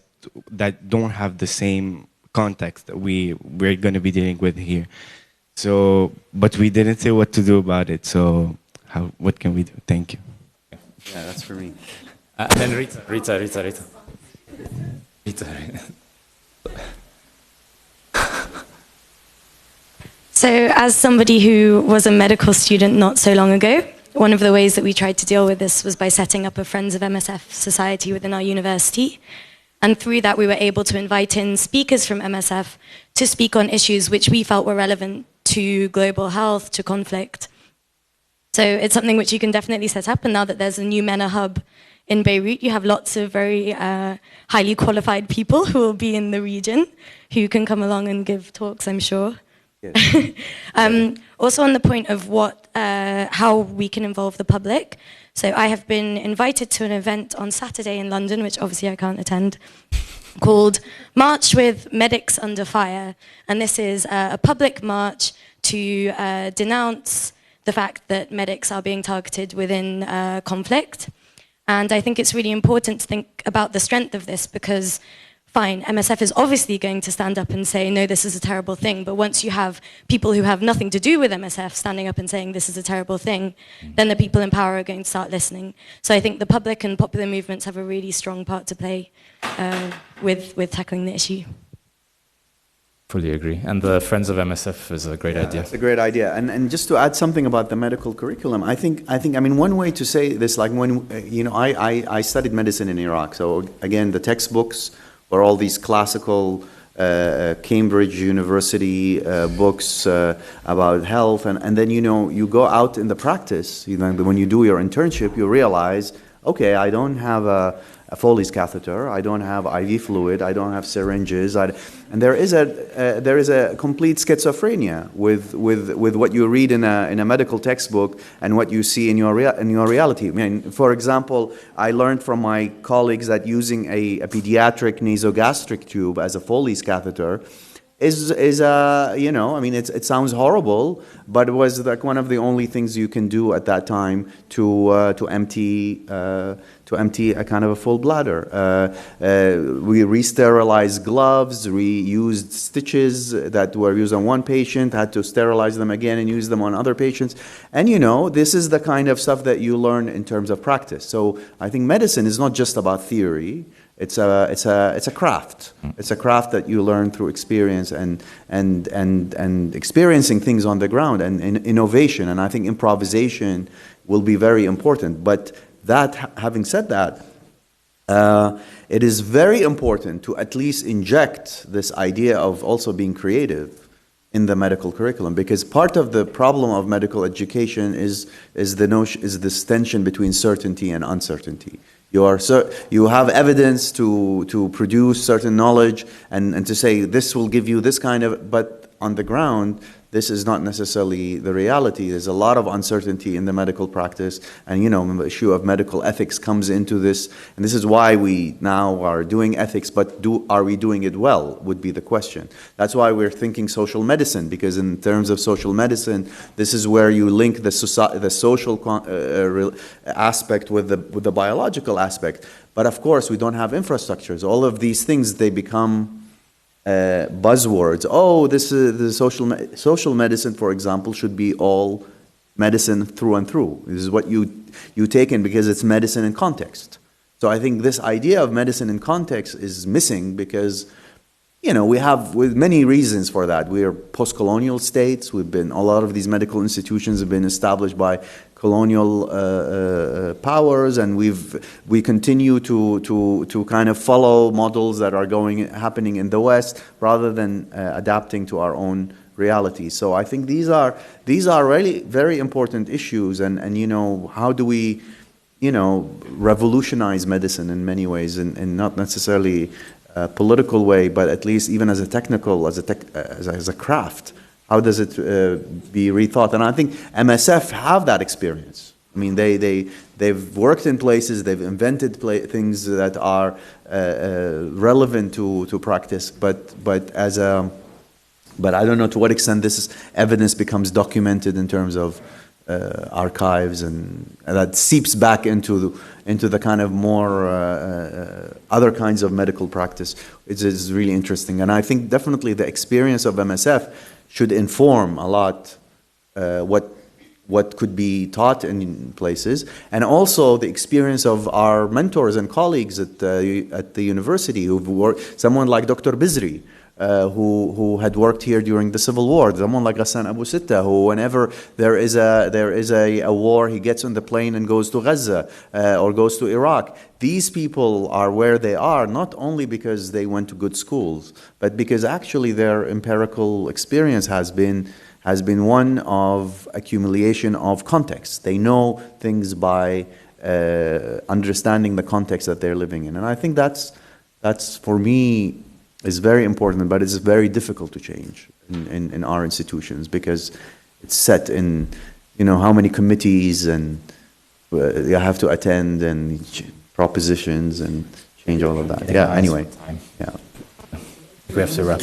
that don't have the same context that we're going to be dealing with here. So, but we didn't say what to do about it. So, what can we do? Thank you. Yeah, that's for me. And then Rita. So, as somebody who was a medical student not so long ago, one of the ways that we tried to deal with this was by setting up a Friends of MSF society within our university. And through that, we were able to invite in speakers from MSF to speak on issues which we felt were relevant to global health, to conflict. So it's something which you can definitely set up. And now that there's a new MENA hub in Beirut, you have lots of very highly qualified people who will be in the region who can come along and give talks, I'm sure. Yes. Also on the point of how we can involve the public. So I have been invited to an event on Saturday in London, which obviously I can't attend, called March with Medics Under Fire. And this is a public march to denounce the fact that medics are being targeted within conflict. And I think it's really important to think about the strength of this because fine, MSF is obviously going to stand up and say, no, this is a terrible thing. But once you have people who have nothing to do with MSF standing up and saying this is a terrible thing, then the people in power are going to start listening. So I think the public and popular movements have a really strong part to play with tackling the issue. Fully agree. And the Friends of MSF is a great idea. It's a great idea. And just to add something about the medical curriculum, I mean, one way to say this, like when, I studied medicine in Iraq. So again, the textbooks were all these classical Cambridge University books about health. And then, you go out in the practice, when you do your internship, you realize, Okay, I don't have a Foley's catheter, I don't have IV fluid, I don't have syringes, and there is a complete schizophrenia with what you read in a medical textbook and what you see in your reality. I mean, for example, I learned from my colleagues that using a pediatric nasogastric tube as a Foley's catheter is I mean, it sounds horrible, but it was like one of the only things you can do at that time to empty a kind of a full bladder. We re-sterilized gloves, reused stitches that were used on one patient, had to sterilize them again and use them on other patients. And this is the kind of stuff that you learn in terms of practice. So I think medicine is not just about theory. It's a craft. It's a craft that you learn through experience and experiencing things on the ground and innovation. And I think improvisation will be very important. But having said that, it is very important to at least inject this idea of also being creative in the medical curriculum, because part of the problem of medical education is this tension between certainty and uncertainty. You have evidence to produce certain knowledge and to say this will give you this kind of, but on the ground, this is not necessarily the reality. There's a lot of uncertainty in the medical practice, and the issue of medical ethics comes into this, and this is why we now are doing ethics, but are we doing it well, would be the question. That's why we're thinking social medicine, because in terms of social medicine, this is where you link the social aspect with the biological aspect. But of course, we don't have infrastructures. All of these things, they become buzzwords. Oh, this is the social medicine, for example, should be all medicine through and through. This is what you take in because it's medicine in context. So I think this idea of medicine in context is missing because, we have with many reasons for that. We are post-colonial states. A lot of these medical institutions have been established by colonial powers, and we continue to kind of follow models that are happening in the West rather than adapting to our own reality. So I think these are really very important issues, and how do we revolutionize medicine in many ways, and not necessarily a political way, but at least even as a technical, as a craft. How does it be rethought? And I think MSF have that experience. I mean, they've worked in places, they've invented things that are relevant to practice, but I don't know to what extent this evidence becomes documented in terms of archives, and that seeps back into the kind of more other kinds of medical practice. It is really interesting, and I think definitely the experience of MSF should inform a lot what could be taught in places, and also the experience of our mentors and colleagues at the university who've worked. Someone like Dr. Bizri, who had worked here during the Civil War. Someone like Ghassan Abu Sitta, who whenever there is a war, he gets on the plane and goes to Gaza or goes to Iraq. These people are where they are not only because they went to good schools, but because actually their empirical experience has been one of accumulation of context. They know things by understanding the context that they're living in, and I think that's for me is very important, but it's very difficult to change in our institutions because it's set in how many committees and you have to attend and propositions and change all of that. Yeah. Anyway. Yeah. We have to wrap.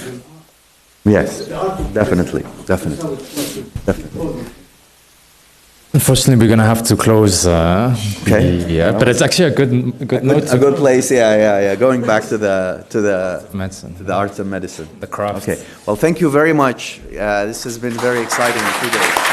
Yes. Definitely. Unfortunately, we're going to have to close. Okay. But it's actually a good note. A good place. Yeah. Going back to the medicine, to the art of medicine, the craft. Okay. Well, thank you very much. This has been very exciting 2 days.